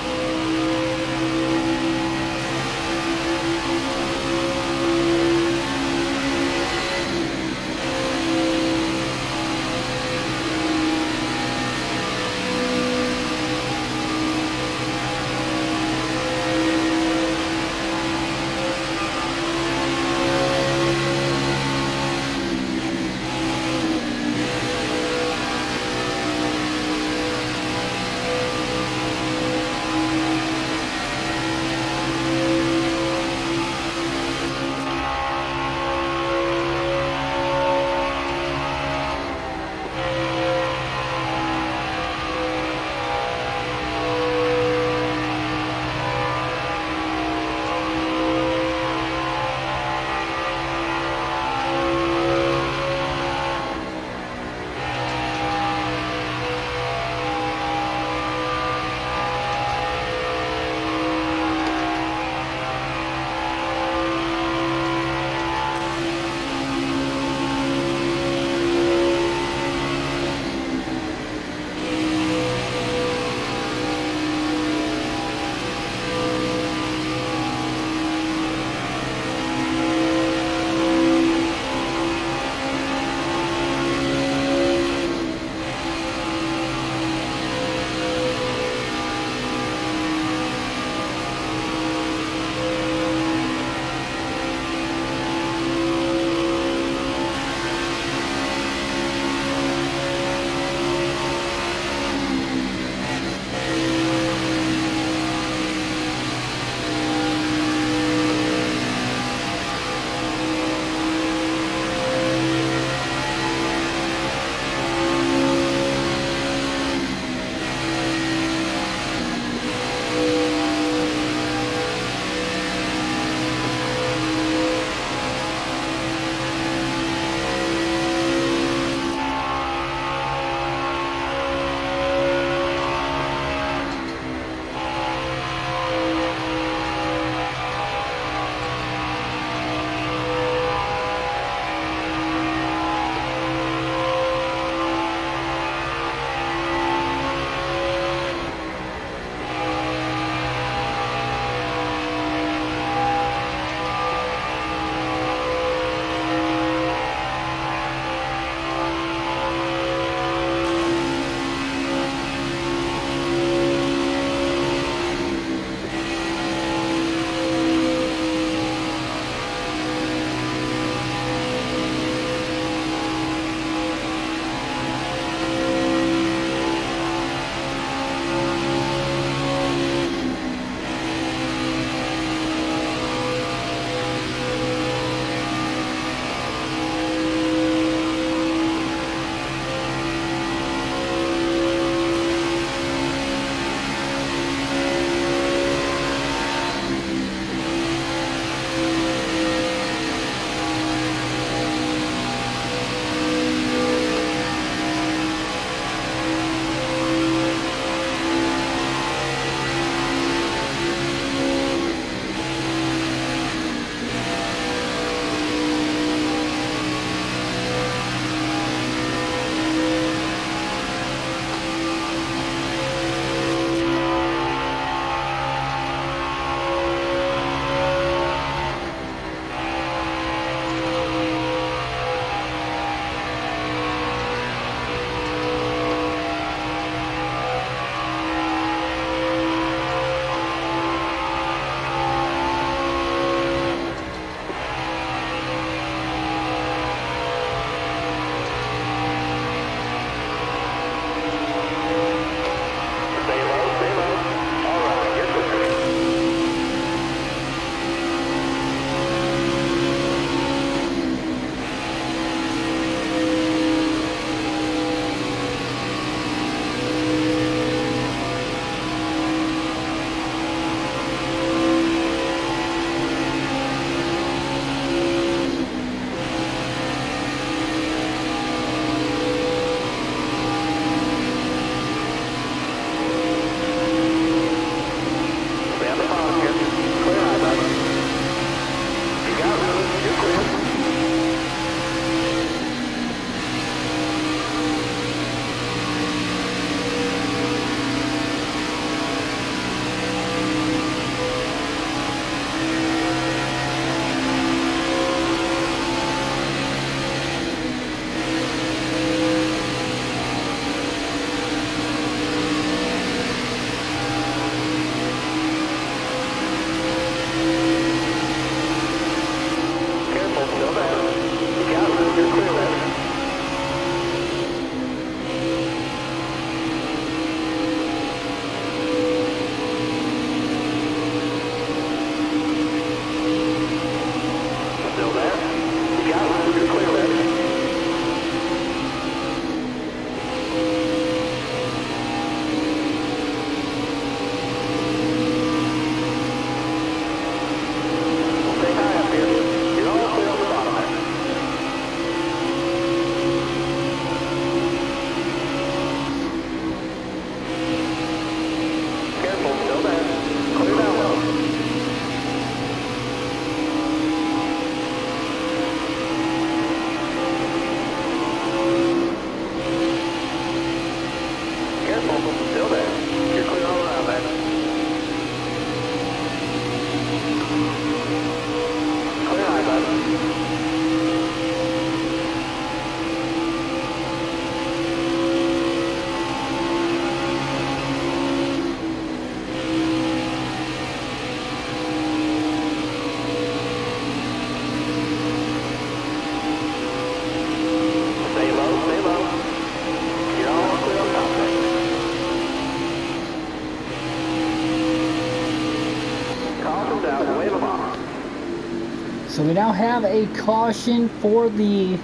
So we now have a caution for the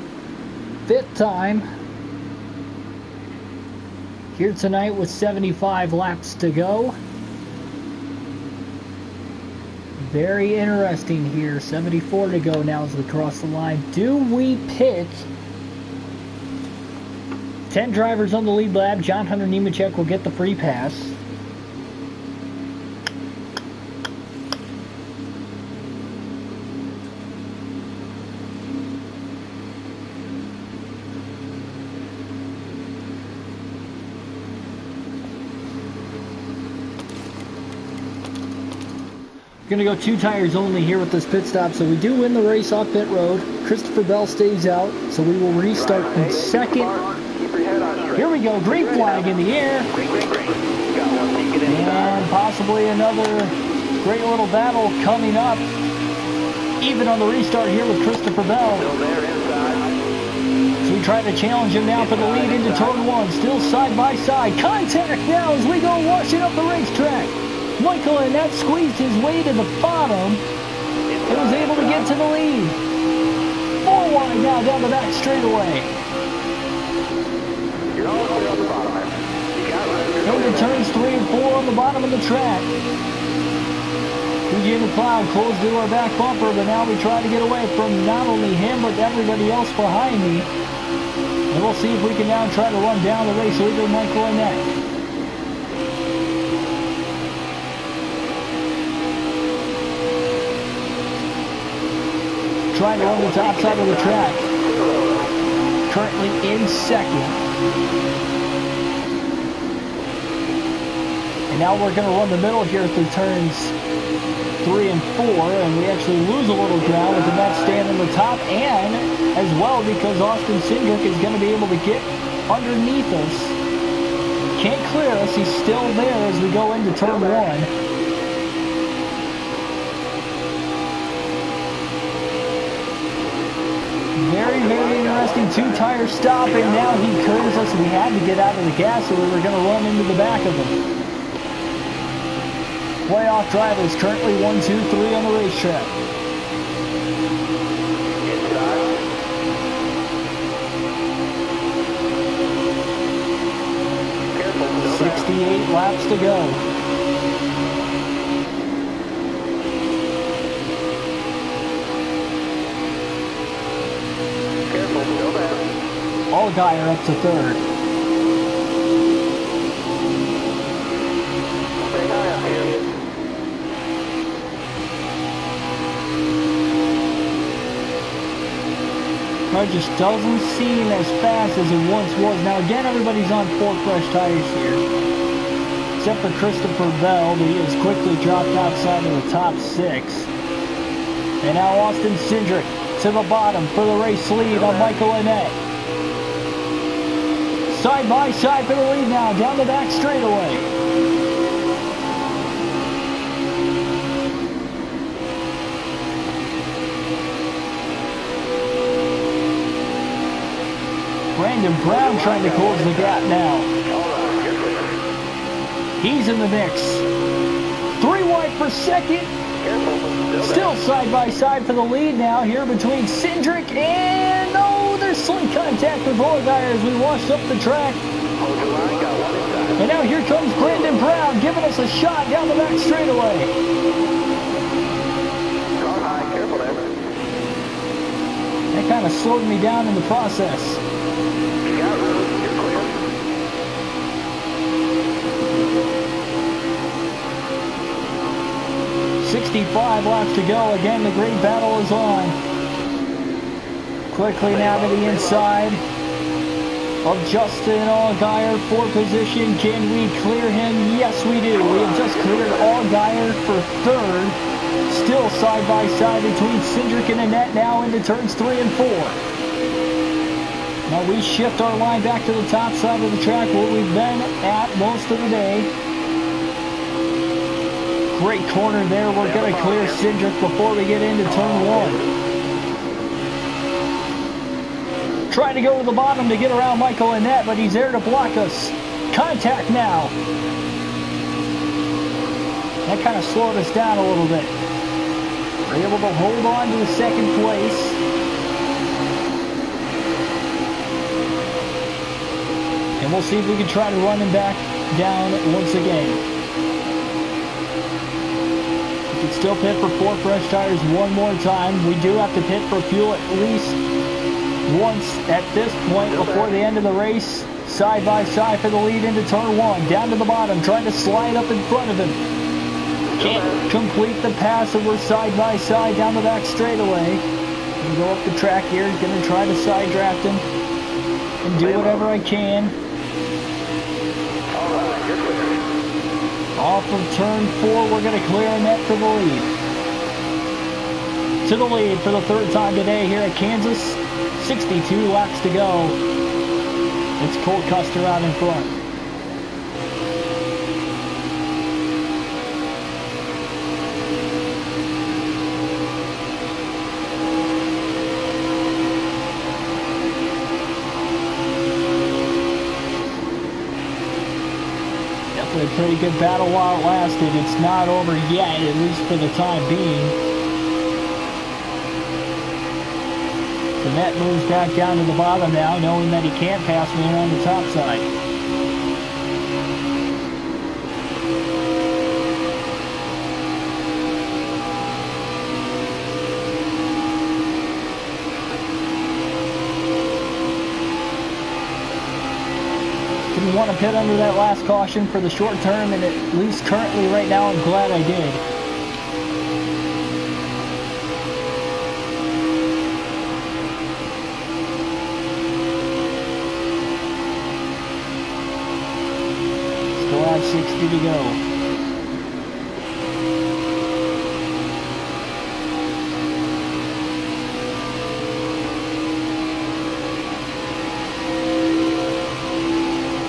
5th time here tonight with 75 laps to go. Very interesting here. 74 to go now as we cross the line. Do we pick 10 drivers on the lead lap? John Hunter Nemechek will get the free pass. Going to go 2 tires only here with this pit stop, so we do win the race off pit road. Christopher Bell stays out, so we will restart in 2nd. Here we go, green flag in the air. And possibly another great little battle coming up, even on the restart here with Christopher Bell. So we try to challenge him now for the lead into turn 1, still side by side. Contact now as we go washing up the racetrack. Michael Annette squeezed his way to the bottom and was able to get to the lead. 4 wide now down the back straightaway. You're all the way on the bottom, man. You got it. Into turns 3 and 4 on the bottom of the track. PJ McLeod closed to our back bumper, but now we try to get away from not only him, but everybody else behind me. And we'll see if we can now try to run down the race leader, Michael Annette. Trying to run the top side of the track. Currently in 2nd. And now we're going to run the middle here through turns 3 and 4. And we actually lose a little ground with the net stand on the top. And as well because Austin Cindric is going to be able to get underneath us. Can't clear us. He's still there as we go into turn 1. Very, very interesting 2-tire stop, and now he curves us. We had to get out of the gas or we were going to run into the back of him. Playoff drivers currently 1, 2, 3 on the racetrack. 68 laps to go. Allgaier up to 3rd. Car just doesn't seem as fast as it once was. Now again, everybody's on 4 fresh tires here. Except for Christopher Bell, but he has quickly dropped outside of the top 6. And now Austin Cindric to the bottom for the race lead on Michael Annette. Side by side for the lead now, down the back straightaway. Brandon Brown trying to close the gap now. He's in the mix. 3 wide for 2nd. Still side by side for the lead now here between Cindric and... Oh, there's slight contact with Allgaier as we washed up the track. And now here comes Brandon Brown giving us a shot down the back straightaway. That kind of slowed me down in the process. 65 laps to go. Again, the great battle is on. Quickly now to the inside of Justin Allgaier for position. Can we clear him? Yes, we do. We have just cleared Allgaier for 3rd. Still side by side between Cindric and Annette now into turns 3 and 4. Now we shift our line back to the top side of the track where we've been at most of the day. Great corner there. We're going to clear Cindric before we get into turn 1. Trying to go to the bottom to get around Michael Annette, but he's there to block us. Contact now. That kind of slowed us down a little bit. are able to hold on to the second place. And we'll see if we can try to run him back down once again. We can still pit for 4 fresh tires one more time. We do have to pit for fuel at least once at this point before the end of the race. Side by side for the lead into turn 1. Down to the bottom, trying to slide up in front of him. Can't complete the pass, and we're side by side down the back straightaway. Gonna go up the track here. Gonna try to side draft him and do whatever I can. Off of turn 4, we're gonna clear him up to the lead. To the lead for the 3rd time today here at Kansas. 62 laps to go. It's Cole Custer out in front. Definitely a pretty good battle while it lasted. It's not over yet, at least for the time being. Net moves back down to the bottom now, knowing that he can't pass me on the top side. Didn't want to pit under that last caution for the short term, and at least currently right now I'm glad I did. Still have 60 to go.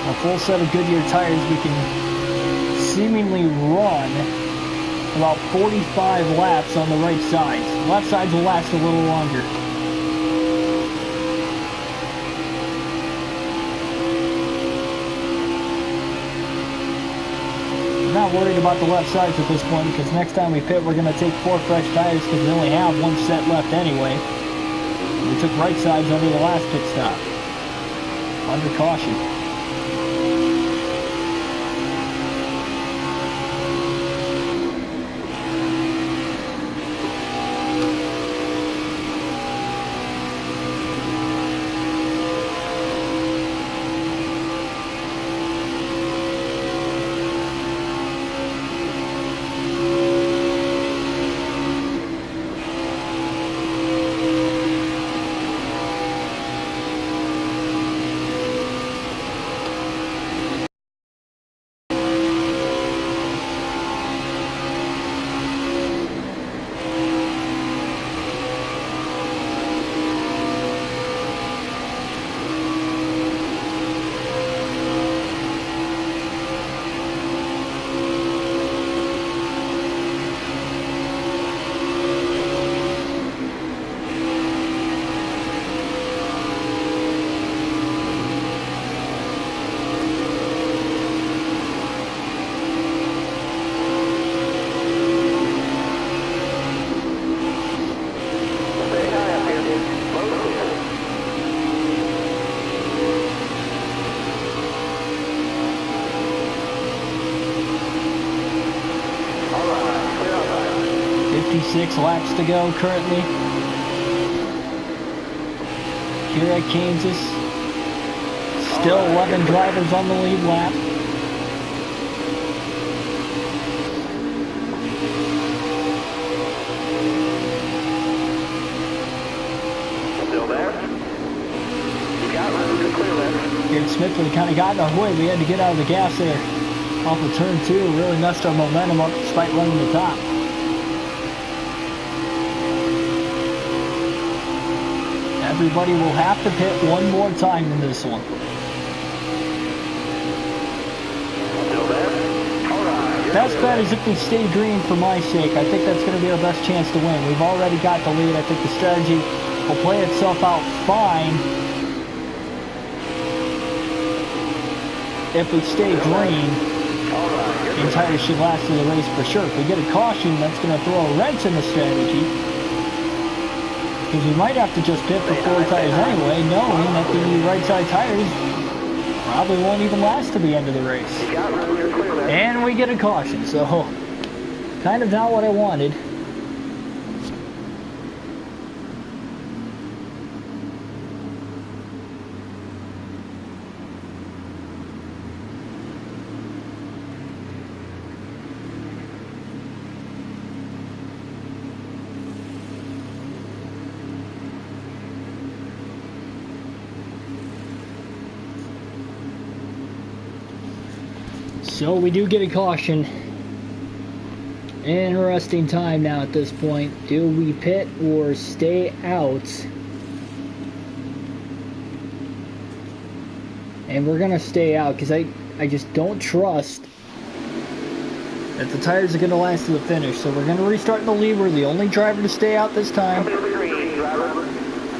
A full set of Goodyear tires, we can seemingly run about 45 laps on the right sides. The left sides will last a little longer. Not worried about the left sides at this point, because next time we pit we're going to take 4 fresh tires because we only have 1 set left anyway. We took right sides under the last pit stop. Under caution. Six laps to go currently here at Kansas. Still 11 drivers on the lead lap. Still there? You got room to clear left. Garrett Smith would have kind of gotten our way. We had to get out of the gas there off of turn 2. Really messed our momentum up despite running the top. Everybody will have to pit one more time in this one. Still there? All right. Best bet is if we stay green for my sake. I think that's going to be our best chance to win. We've already got the lead. I think the strategy will play itself out fine if we stay green. All right. and tires should last through the race for sure. If we get a caution, that's going to throw a wrench in the strategy. Because we might have to just pit for 4 tires anyway, knowing that the right side tires probably won't even last to the end of the race. And we get a caution, so kind of not what I wanted. So we do get a caution. Interesting time now at this point. Do we pit or stay out? And we're gonna stay out because I just don't trust that the tires are gonna last to the finish. So we're gonna restart in the lead. We're the only driver to stay out this time.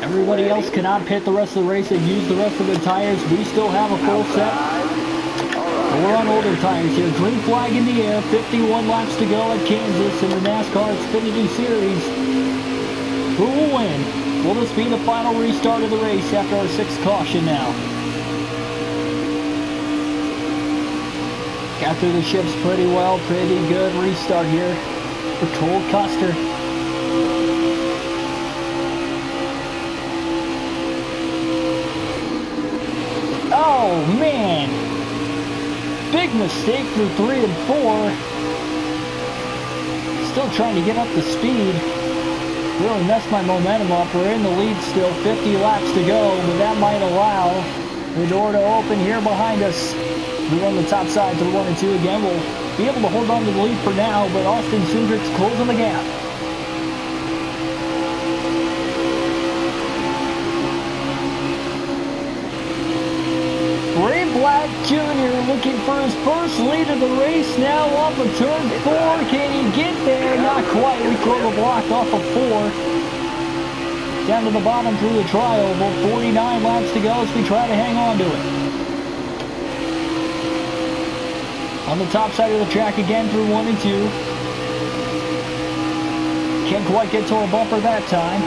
Everybody else cannot pit the rest of the race and use the rest of their tires. We still have a full set. We're on older tires here. Green flag in the air. 51 laps to go at Kansas in the NASCAR Xfinity Series. Who will win? Will this be the final restart of the race after our 6th caution now? Got through the shifts pretty well. Pretty good restart here for Cole Custer. Oh, man. Big mistake through 3 and 4. Still trying to get up to speed. Really messed my momentum up. We're in the lead still. 50 laps to go, but that might allow the door to open here behind us. We're on the top side through 1 and 2 again. We'll be able to hold on to the lead for now, but Austin Cindric's closing the gap. Ray Black Jr. looking for his first lead of the race now off of turn 4. Can he get there? Not quite. We throw the block off of 4. Down to the bottom through the tri-oval. 49 laps to go as we try to hang on to it. On the top side of the track again through 1 and 2. Can't quite get to a bumper that time.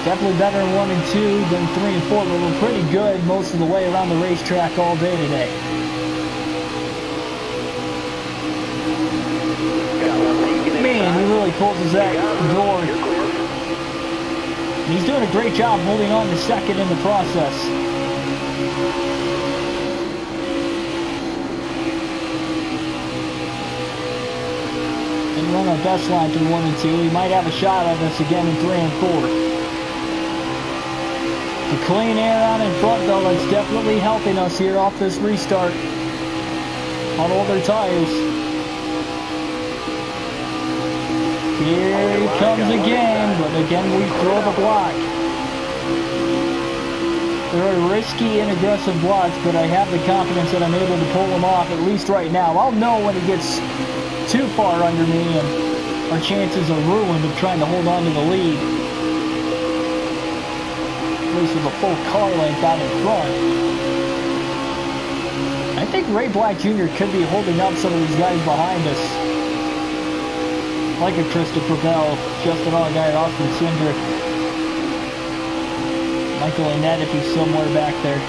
Definitely better in 1 and 2 than 3 and 4, but we're pretty good most of the way around the racetrack all day today. Man, he really closes that door. And he's doing a great job holding on to second in the process. And run our best line through 1 and 2. He might have a shot at us again in 3 and 4. The clean air out in front, though, that's definitely helping us here off this restart on older tires. Here he comes again, but again we throw the block. They're risky and aggressive blocks, but I have the confidence that I'm able to pull them off, at least right now. I'll know when it gets too far under me and our chances are ruined of trying to hold on to the lead. With a full car length out in front. I think Ray Black Jr. could be holding up some of these guys behind us. Like a Christopher Bell, Justin Allgaier, Austin Cindric, Michael Annette if he's somewhere back there.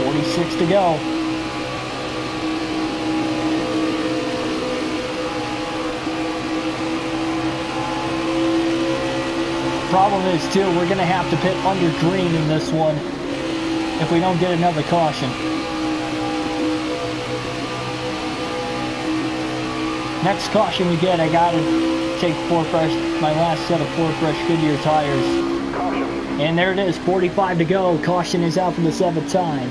.46 to go. Problem is, too, we're going to have to pit under green in this one if we don't get another caution. Next caution we get, I got to take my last set of 4 fresh Goodyear tires. And there it is, 45 to go. Caution is out for the 7th time.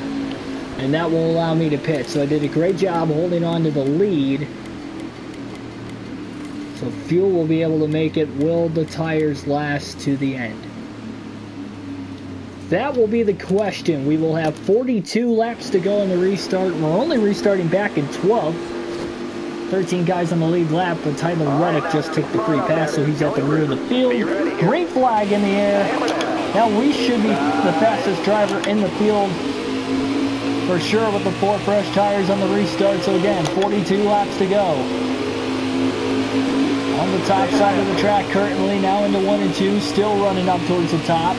And that will allow me to pit. So I did a great job holding on to the lead. So fuel will be able to make it. Will the tires last to the end? That will be the question. We will have 42 laps to go in the restart. We're only restarting back in 12th. 13 guys on the lead lap, but Tyler Reddick just took the free pass, so he's at the rear of the field. Green flag in the air. Now we should be the fastest driver in the field for sure with the 4 fresh tires on the restart. So again, 42 laps to go. On the top side of the track currently, now into 1 and 2, still running up towards the top.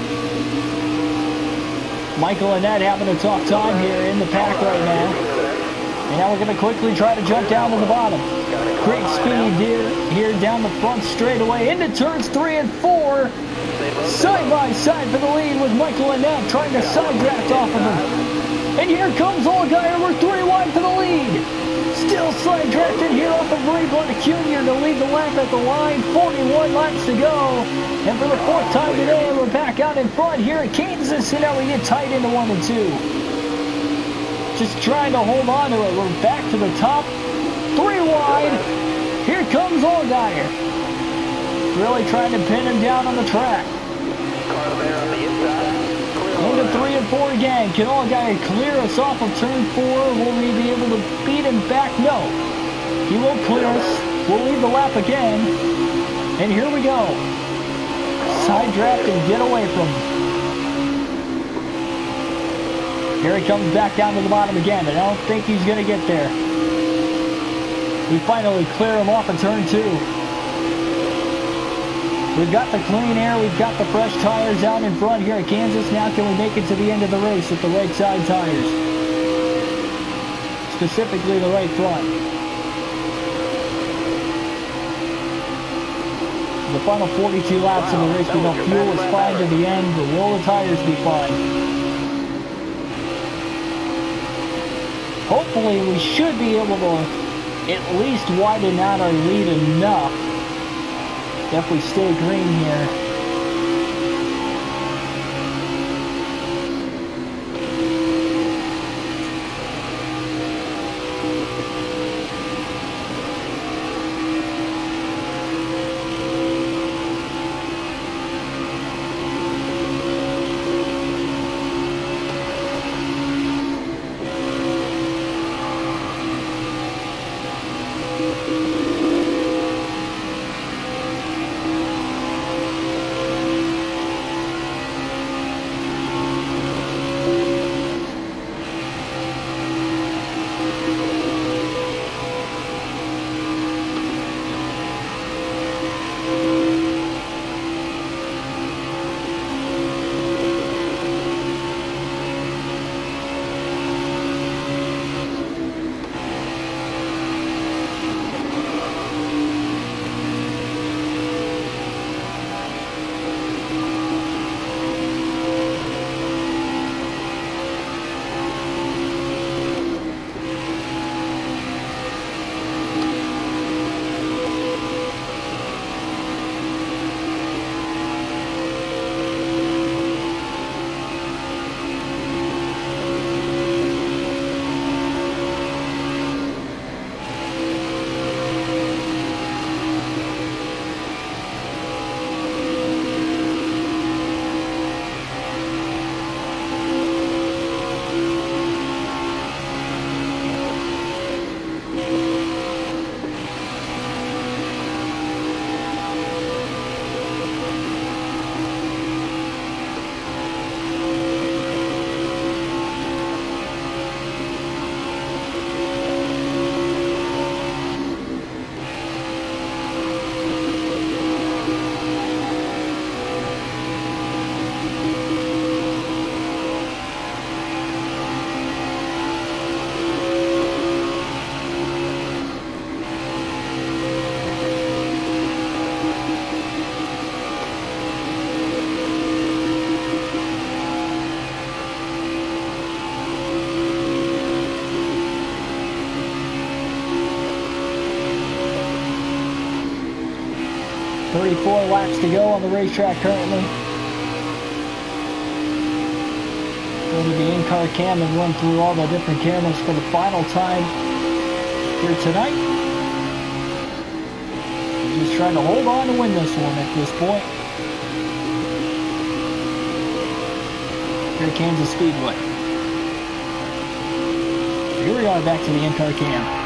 Michael and Ed having a tough time here in the pack right now. And now we're going to quickly try to jump down to the bottom. Great speed here down the front straightaway into turns 3 and 4. Side by side for the lead with Michael and Ed trying to side draft off of him. And here comes Allgaier. We're 3 wide for the lead. Still side drafted here off of Ray Black Jr. to lead the lap at the line. 41 laps to go. And for the 4th time today, we're back out in front here at Kansas. And now we get tight into 1 and 2. Just trying to hold on to it. We're back to the top. 3 wide. Here comes Allgaier. Really trying to pin him down on the track. Into 3 and 4 again. Can Allgaier clear us off of turn 4? Will we be able to beat him back? No. He won't clear us. We'll lead the lap again. And here we go. Side draft and get away from him. Here he comes back down to the bottom again. And I don't think he's going to get there. We finally clear him off of turn 2. We've got the clean air, we've got the fresh tires out in front here at Kansas. Now can we make it to the end of the race with the right side tires? Specifically the right front. The final 42 laps of the race, we know fuel is fine to the end, but will the tires be fine? Hopefully we should be able to at least widen out our lead enough if we stay green here. .34 laps to go on the racetrack currently. Go to the in-car cam and run through all the different cameras for the final time here tonight. Just trying to hold on to win this one at this point. Here at Kansas Speedway. Here we are back to the in-car cam.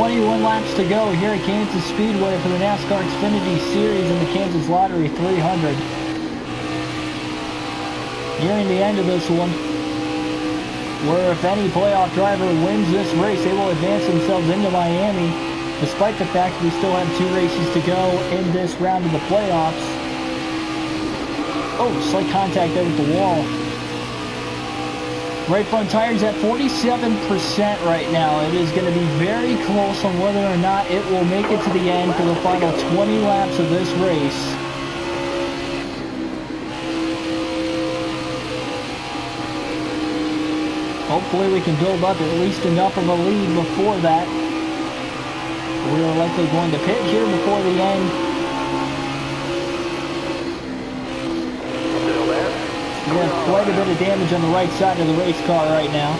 21 laps to go here at Kansas Speedway for the NASCAR Xfinity Series in the Kansas Lottery 300. Nearing the end of this one, where if any playoff driver wins this race, they will advance themselves into Miami, despite the fact that we still have 2 races to go in this round of the playoffs. Oh, slight contact there with the wall. Right front tire's at 47% right now. It is going to be very close on whether or not it will make it to the end for the final 20 laps of this race. Hopefully we can build up at least enough of a lead before that. We are likely going to pit here before the end. We have quite a bit of damage on the right side of the race car right now.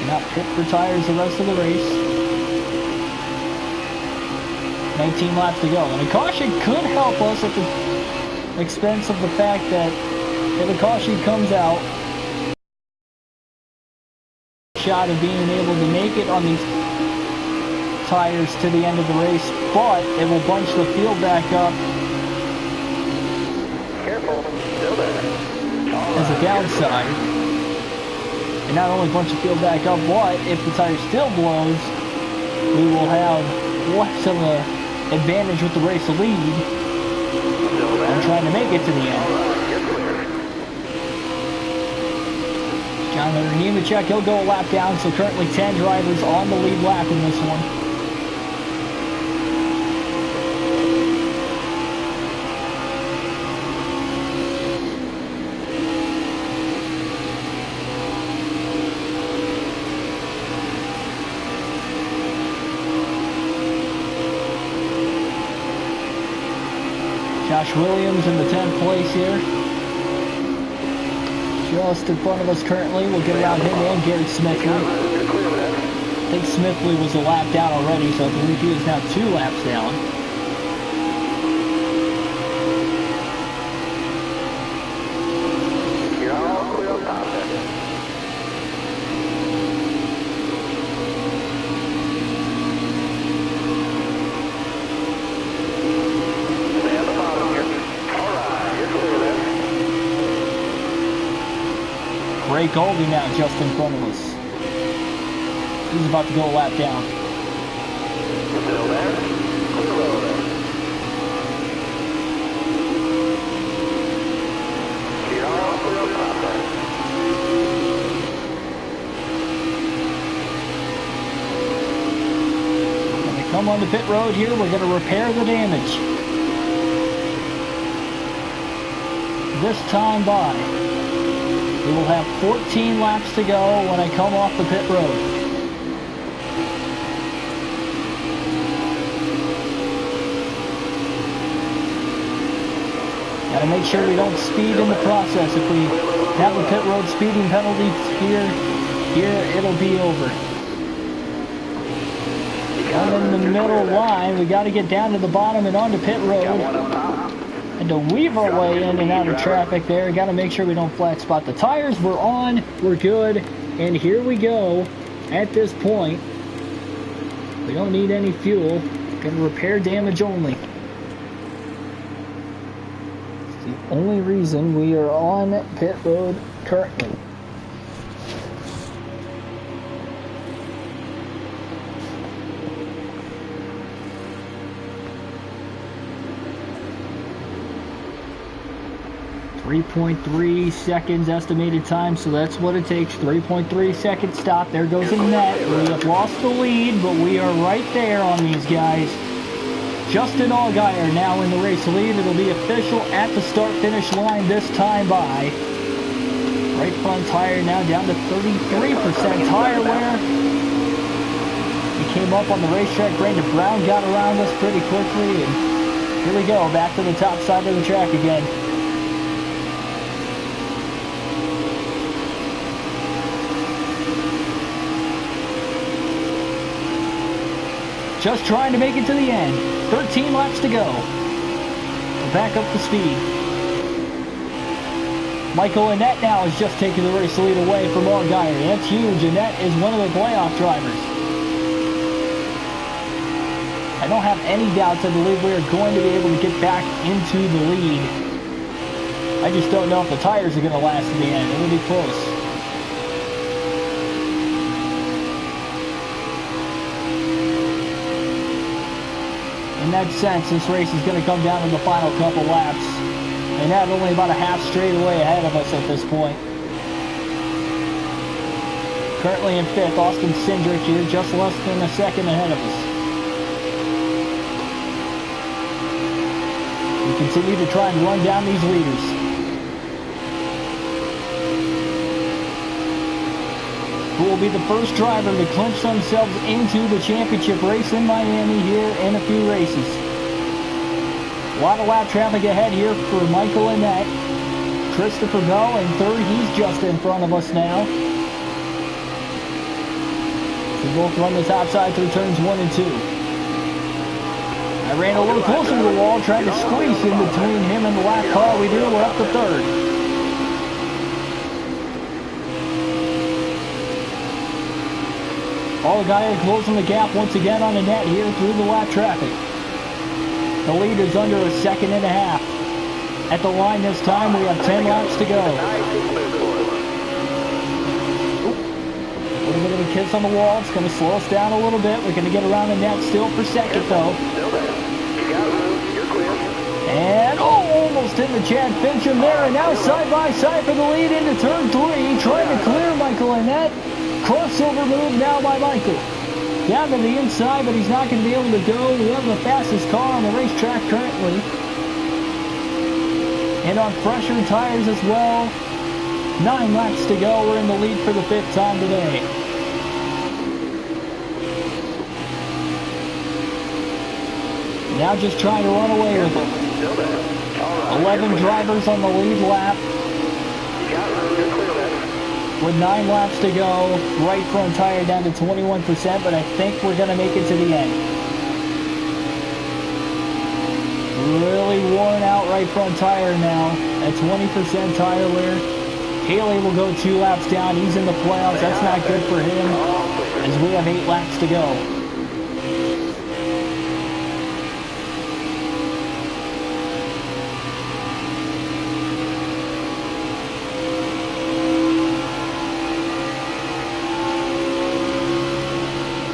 Not pit for tires the rest of the race. 19 laps to go. And a caution could help us at the expense of the fact that if a caution comes out, shot of being able to make it on these tires to the end of the race, but it will bunch the field back up as a downside. And not only bunch the field back up, but if the tire still blows, we will have less of an advantage with the race lead and trying to make it to the end. John Hunter Nemechek, he'll go a lap down, so currently 10 drivers on the lead lap in this one. Josh Williams in the 10th place here. Just in front of us currently. We'll get around him and Garrett Smithley. I think Smithley was a lap down already, so I believe he is now 2 laps down. Ray Colby now just in front of us. He's about to go a lap down. Still there. When we come on the pit road here, we're going to repair the damage. This time by. We will have 14 laps to go when I come off the pit road. Gotta make sure we don't speed in the process. If we have a pit road speeding penalty here it'll be over. Down in the middle line, we gotta get down to the bottom and onto pit road. And to weave our way in and out of traffic there, got to make sure we don't flat spot. The tires were on, we're good, and here we go. At this point, we don't need any fuel. Gonna repair damage only. It's the only reason we are on pit road currently. .3 seconds estimated time, so that's what it takes. 3.3 second stop. There goes a net. We have lost the lead, but we are right there on these guys. Justin Allgaier now in the race lead. It'll be official at the start-finish line this time by. Right front tire now down to 33% tire wear. We came up on the racetrack. Brandon Brown got around us pretty quickly, and here we go, back to the top side of the track again. Just trying to make it to the end. 13 laps to go. Back up to speed. Michael Annett now is just taking the race lead away from Allgaier. That's huge. Annett is one of the playoff drivers. I don't have any doubts. I believe we are going to be able to get back into the lead. I just don't know if the tires are going to last to the end. It'll be close. In that sense, this race is going to come down to the final couple laps. And that only about a half straightaway ahead of us at this point. Currently in 5th, Austin Cindric here, just less than a second ahead of us. We continue to try and run down these leaders. Who will be the first driver to clinch themselves into the championship race in Miami here in a few races. A lot of lap traffic ahead here for Michael Annett. Christopher Bell in 3rd, he's just in front of us now. We both run the top side through turns 1 and 2. I ran a little closer to the wall, trying to squeeze in between him and the lap car. We do, we're up to 3rd. Allgaier closing the gap once again on Annett here through the lap traffic. The lead is under a second and a half. At the line this time, we have 10 laps to go. A little bit of a kiss on the wall. It's going to slow us down a little bit. We're going to get around Annett still for second, though. And, almost in the Chad Fincham there. And now side by side for the lead into turn 3. Trying to clear Michael Annett. Crossover move now by Michael. Down to the inside, but he's not going to be able to go. We have the fastest car on the racetrack currently. And on fresher tires as well. 9 laps to go. We're in the lead for the 5th time today. Now just trying to run away with it. 11 drivers on the lead lap. With 9 laps to go, right front tire down to 21%, but I think we're going to make it to the end. Really worn out right front tire now at 20% tire wear. Haley will go 2 laps down. He's in the playoffs. That's not good for him as we have 8 laps to go.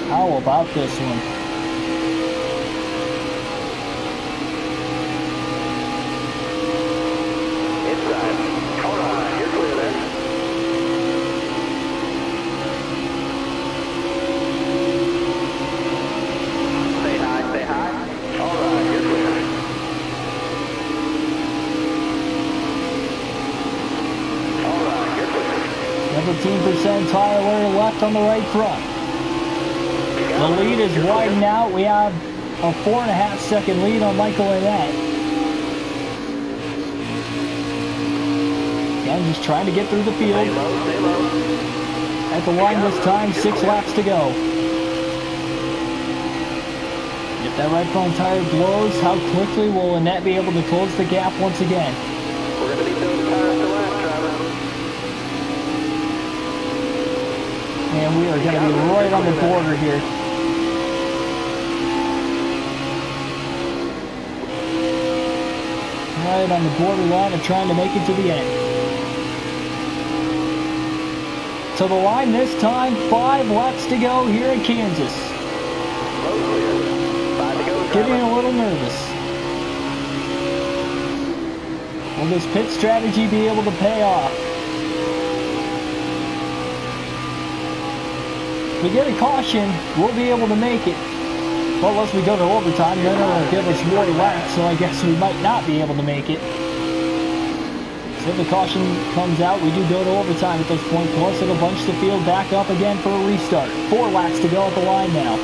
How about this one? Inside. All right, you're clear there. Stay high, stay high. All right, you're clear. All right, you're clear. 17% tire wear left on the right front. The lead is widened out. We have a 4.5 second lead on Michael Annett. Again, just trying to get through the field. Stay low. At the line this time, 6 laps to go. If that right front tire blows, how quickly will Annett be able to close the gap once again? We're going to need those tires to last, driver. And we are going to be right on the border here. Right on the borderline of trying to make it to the end. To the line this time, 5 laps to go here in Kansas. Getting a little nervous. Will this pit strategy be able to pay off? If we get a caution, we'll be able to make it. Well, unless we go to overtime, then it'll give us more laps, so I guess we might not be able to make it. So if the caution comes out, we do go to overtime at this point, plus it'll bunch the field back up again for a restart. 4 laps to go at the line now.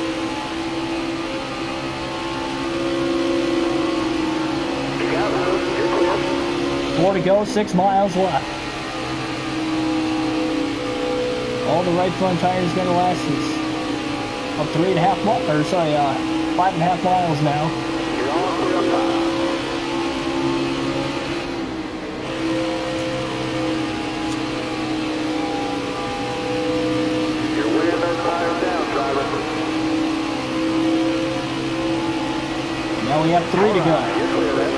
Four to go, 6 miles left. All the right front tires gonna last us up 3.5 miles, or sorry, 5.5 miles now. have 3 to go. You're clear there.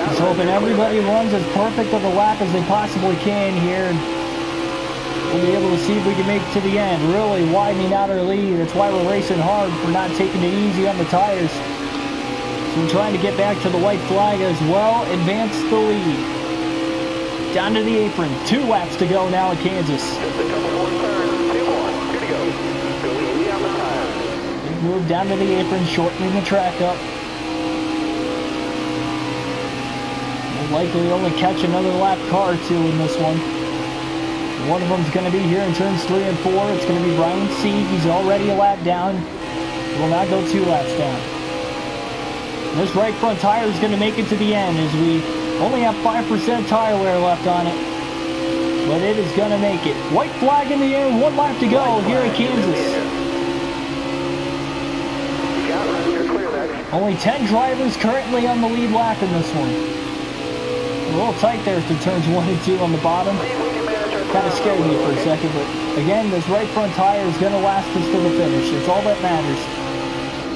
Just hoping everybody runs as perfect of a lap as they possibly can here. We'll be able to see if we can make it to the end. Really widening out our lead. That's why we're racing hard. We're not taking it easy on the tires. So we're trying to get back to the white flag as well. Advance the lead. Down to the apron. 2 laps to go now at Kansas. Just a couple more turns. 2 more. Here to go. Go easy on the tires. Big move down to the apron, shortening the track up. We'll likely only catch another lap car or 2 in this one. One of them is going to be here in turns 3 and 4. It's going to be Ryan Sieg. He's already a lap down. Will not go 2 laps down. This right front tire is going to make it to the end as we only have 5% tire wear left on it. But it is going to make it. White flag in the air, 1 lap to go here at Kansas. You got it. You're clear there. Only 10 drivers currently on the lead lap in this one. A little tight there through turns 1 and 2 on the bottom. Kind of scared me for a second, but again, this right front tire is going to last us to the finish. It's all that matters.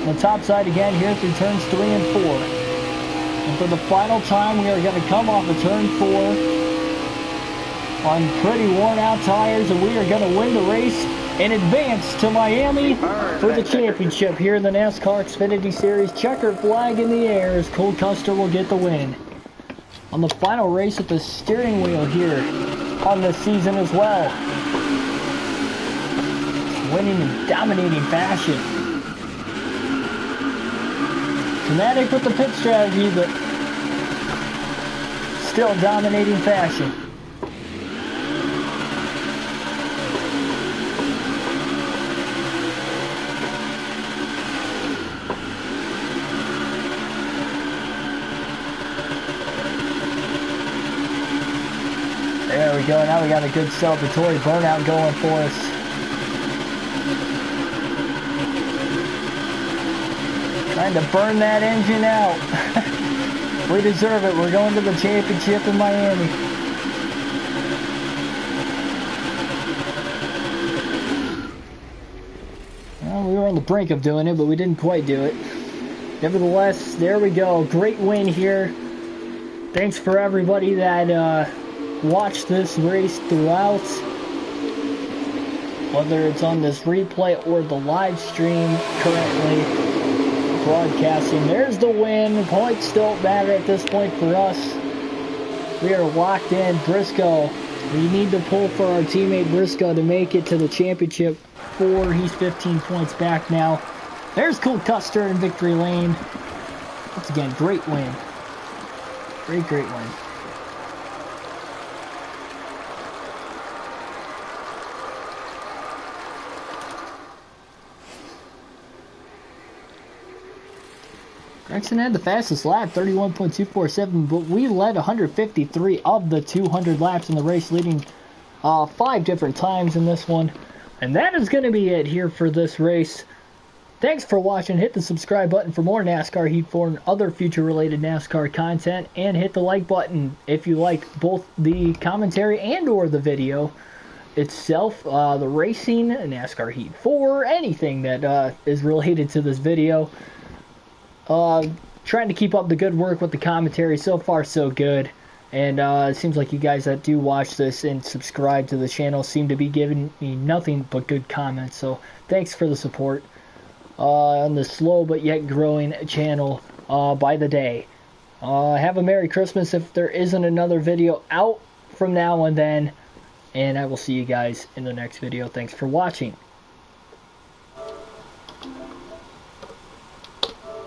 On the top side again here through turns 3 and 4. And for the final time, we are going to come off of turn 4 on pretty worn out tires, and we are going to win the race and advance to Miami for the championship here in the NASCAR Xfinity Series. Checkered flag in the air as Cole Custer will get the win. On the final race at the steering wheel here on this season as well. Winning in dominating fashion. Dramatic with the pit strategy, but still dominating fashion. There we go. Now we got a good celebratory burnout going for us. Trying to burn that engine out. We deserve it. We're going to the championship in Miami. Well, we were on the brink of doing it, but we didn't quite do it. Nevertheless, there we go. Great win here. Thanks for everybody that watch this race throughout, whether it's on this replay or the live stream currently broadcasting. There's the win. Points don't matter at this point for us. We are locked in. Briscoe, we need to pull for our teammate Briscoe to make it to the championship 4. He's 15 points back now. There's Cole Custer in victory lane. Once again, great win. Great win. Gregson had the fastest lap, 31.247, but we led 153 of the 200 laps in the race, leading 5 different times in this one. And that is going to be it here for this race. Thanks for watching. Hit the subscribe button for more NASCAR Heat 4 and other future-related NASCAR content, and hit the like button if you like both the commentary and or the video itself, the racing, NASCAR Heat 4, anything that is related to this video. Trying to keep up the good work with the commentary. So far, so good. And it seems like you guys that do watch this and subscribe to the channel seem to be giving me nothing but good comments. So thanks for the support on the slow but yet growing channel by the day. Have a Merry Christmas if there isn't another video out from now and then. And I will see you guys in the next video. Thanks for watching.